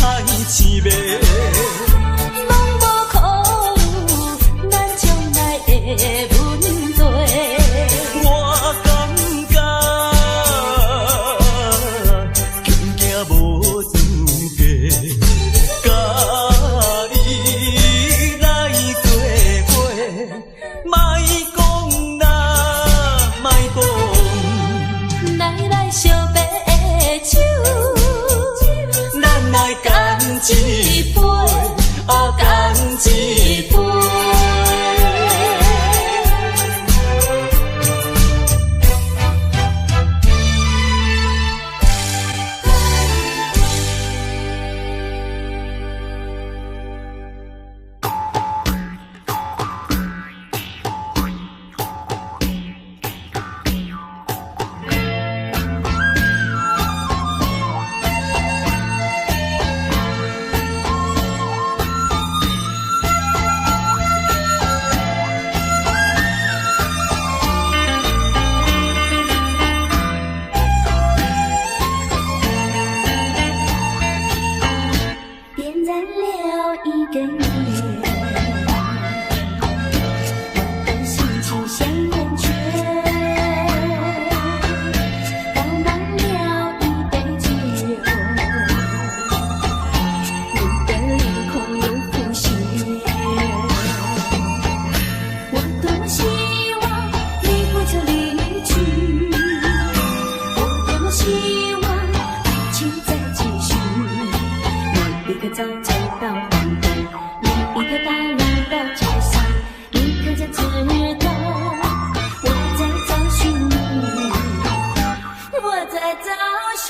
寻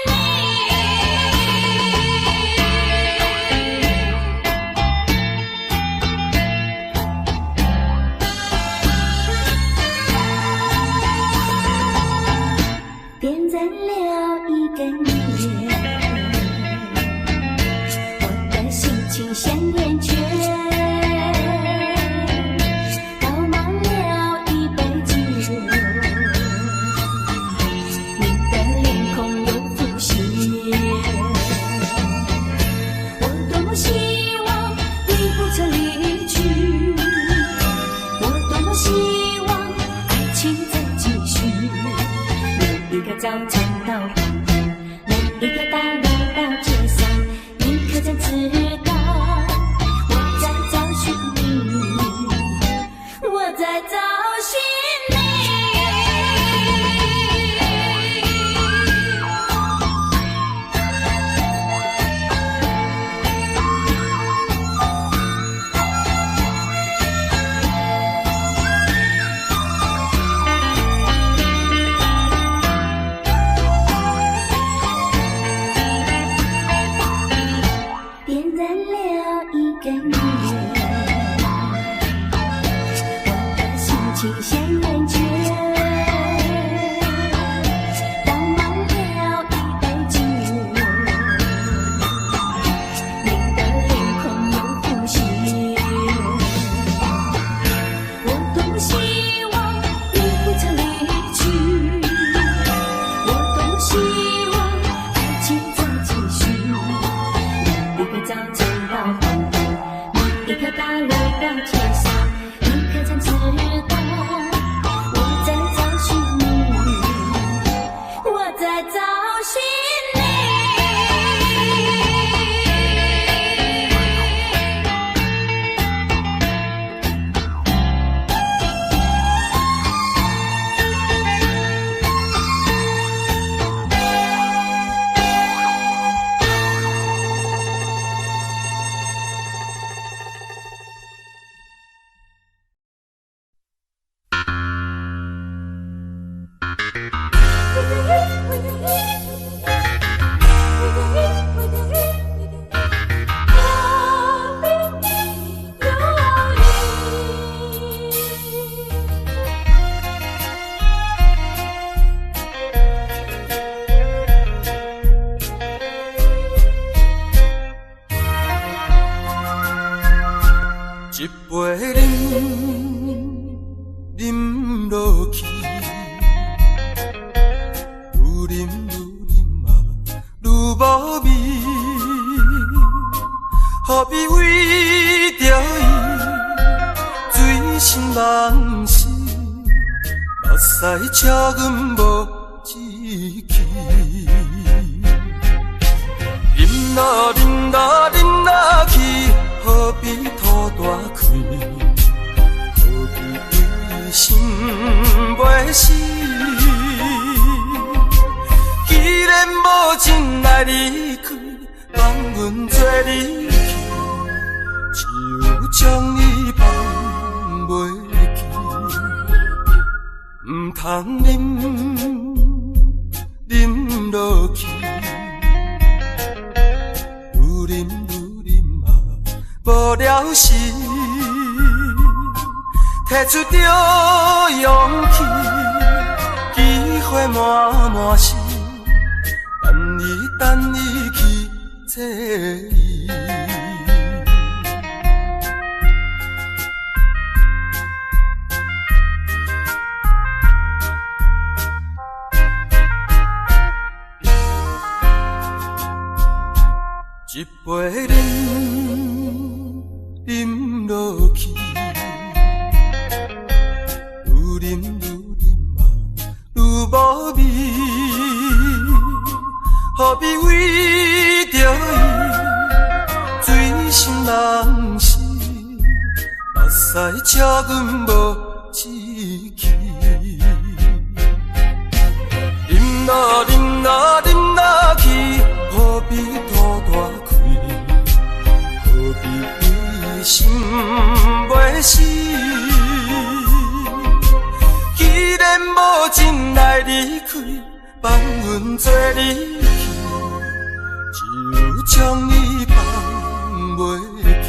你。点燃了一根烟，我的心情像烟圈，倒满了一杯酒，你的脸孔又浮现。我多么希望你不曾离去，我多么希望爱情再继续。每一个早晨到黄昏，每一个大路到街上，你可曾知道我在找寻你，我在找寻你。点燃了一根烟，我的心情像烟圈，倒满了一杯酒，你的脸孔又浮现。我多么希望你不曾离去，我多么希望爱情再继续。每一个早晨到黄昏，每一个大路到街上，你可曾知道我在找寻你，我在找寻你。一杯饮落去，愈饮嘛愈无味，何必为着伊醉心梦死，目屎赤阮无志气。饮啦饮啦饮啦去，何必土大开？何必为心袂死？既然无真爱离开，放阮做离去，只有将你放袂记。唔通饮落去，愈饮嘛无了时，摕出着勇气，机会满是，等伊去找伊。一杯饮落去，愈饮嘛愈无味，何必为着伊醉心梦死，目屎赤阮无志气。饮啦饮啦饮啦去，何必土大开？何必为心袂死？既然无真爱离开，放阮做你去，就将你放袂去，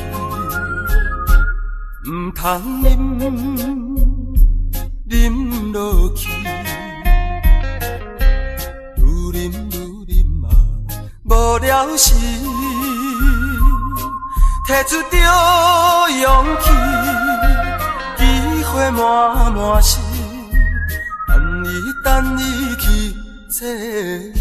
唔通啉落去，愈啉嘛无了时，摕出着勇气，机会满满是，等你去找伊。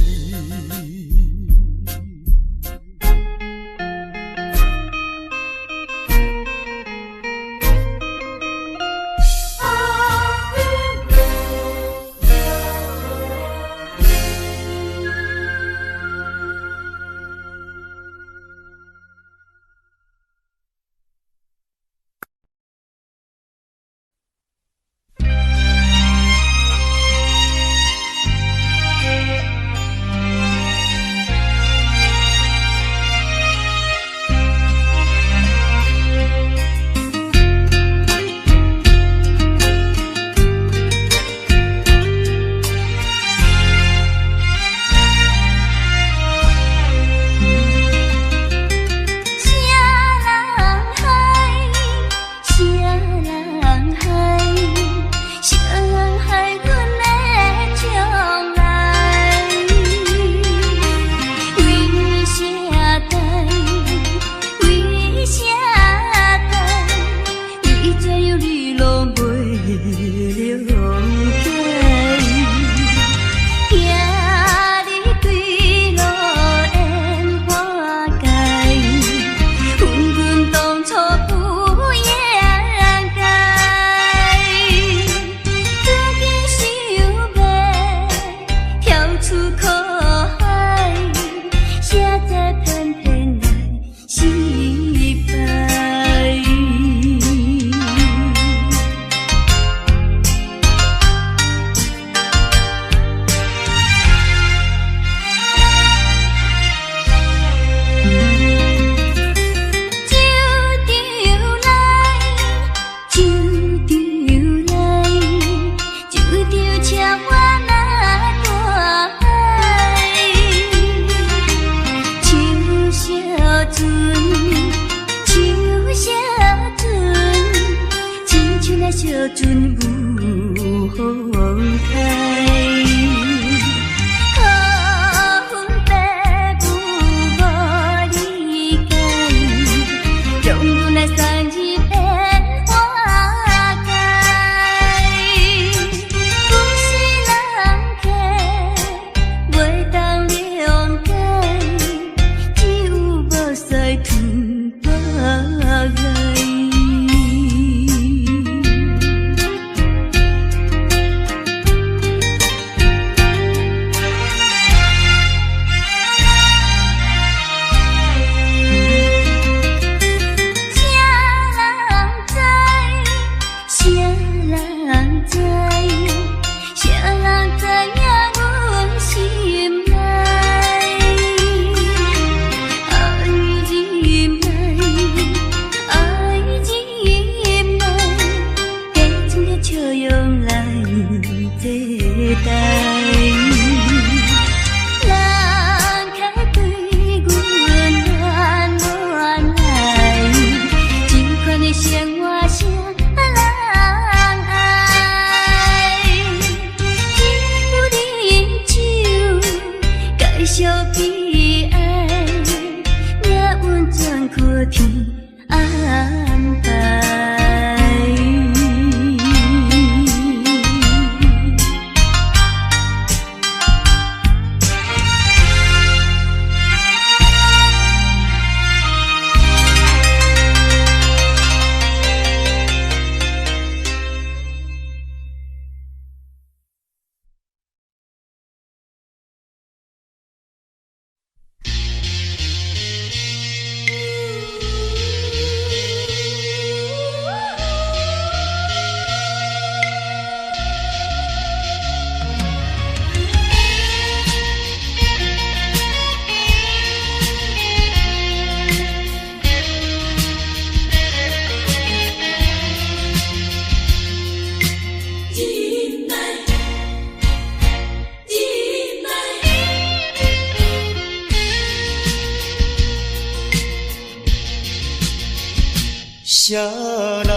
啥人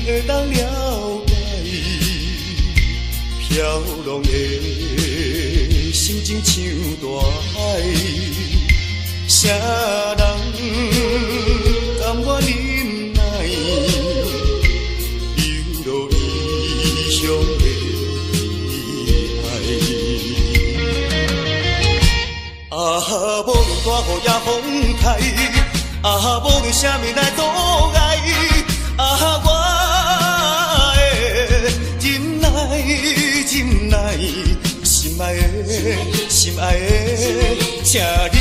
会当了解飘浪的心情像大海？啥人甘愿忍耐流落异乡的爱？啊，无论大雨也风台，啊，无论啥物来阻碍，啊，我会忍耐，忍耐，心爱的，心爱的，请你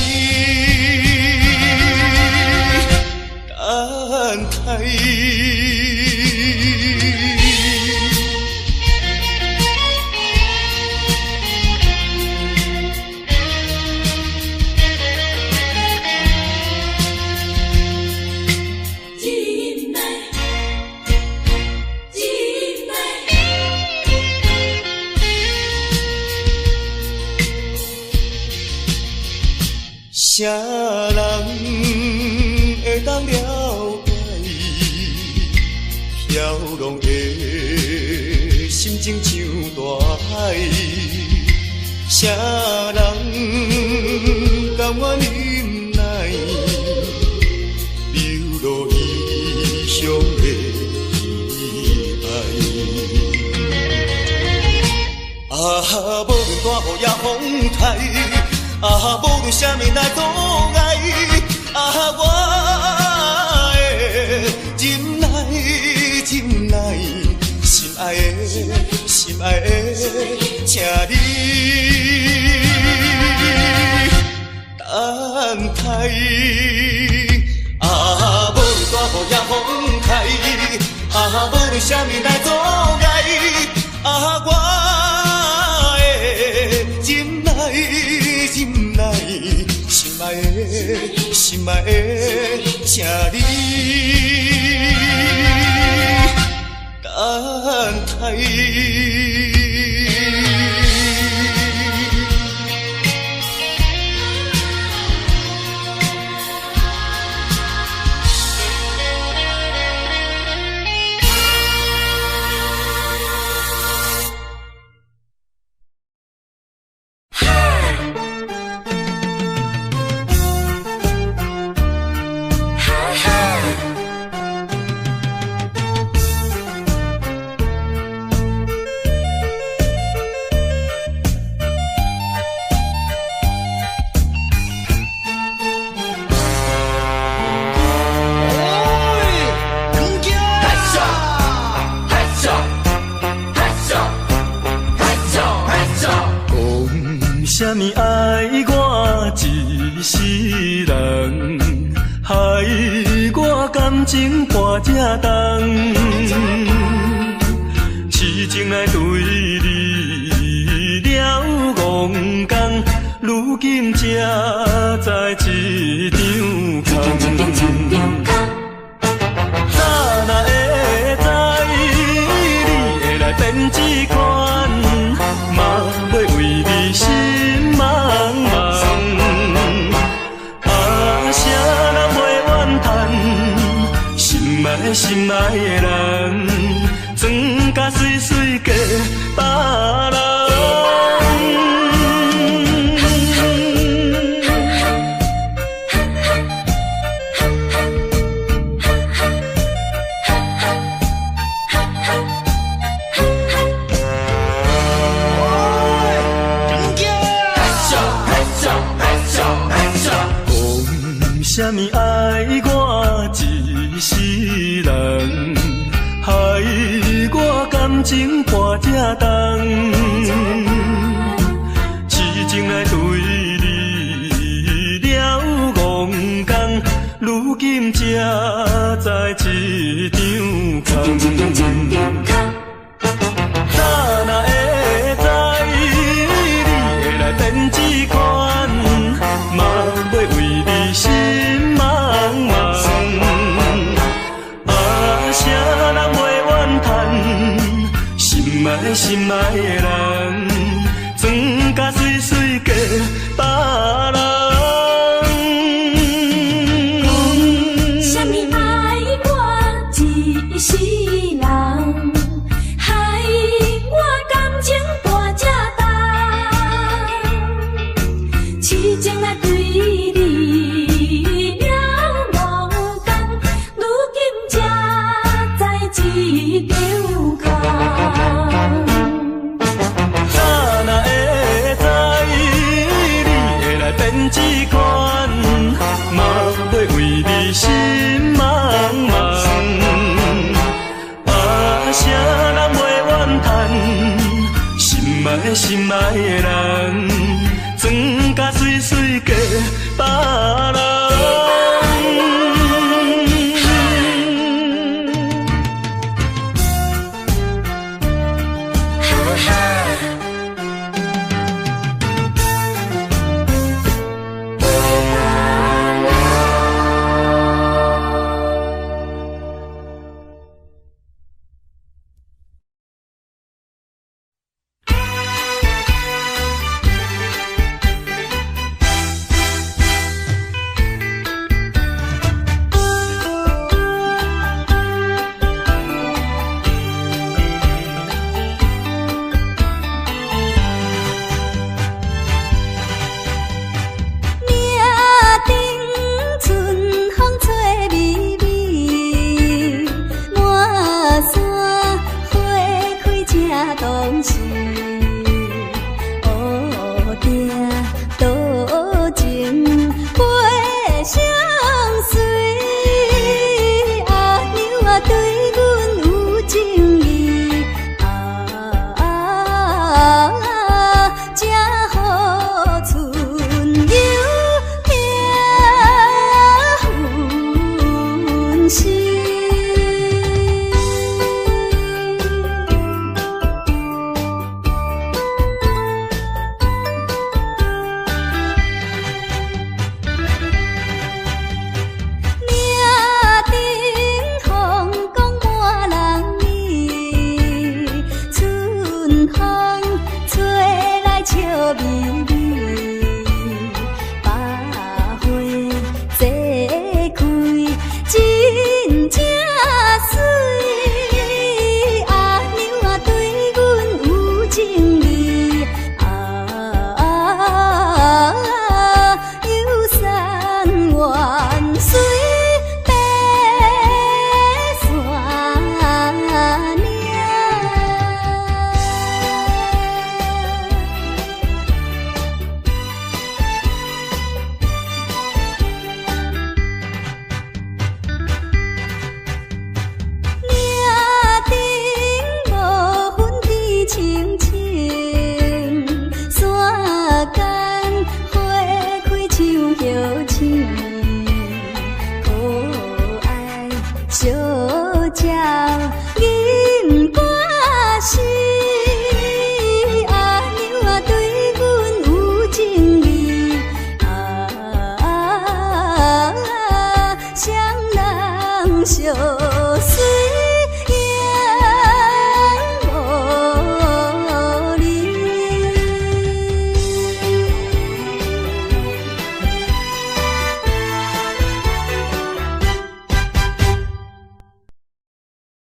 等待。啥人会当了解飘浪的心情像大海？啥人甘愿忍耐流落异乡的爱？啊，无论大雨也风台，啊，无论啥物来阻碍，啊，我会忍耐，忍耐，心爱的，心爱的，请你等待。啊，无论大雨也风台，啊，无论啥物来阻碍，啊，我会忍耐。忍耐，心爱的，心爱的，请你等待。啥物爱我一世人，害我感情破这重，痴情来对你了戆讲，如今才知一场空。早若会知你会来变这款，嘛要为你心茫茫。啊，谁人袂怨叹，心爱心爱的人，装甲水水嫁别人。啥物爱我一世人，害我感情破这重，痴情来对你了戆讲，如今才知一场空。早若会知你会来变这款，嘛要为你心茫茫。啊，谁人袂怨叹，心爱心爱的人，装甲水水嫁别人。啥物爱痴情来对你了无同，如今才知一场空。早若会知你会来变这款，嘛会为你心茫茫。啥人袂怨叹，心爱的人，装甲水水嫁别人。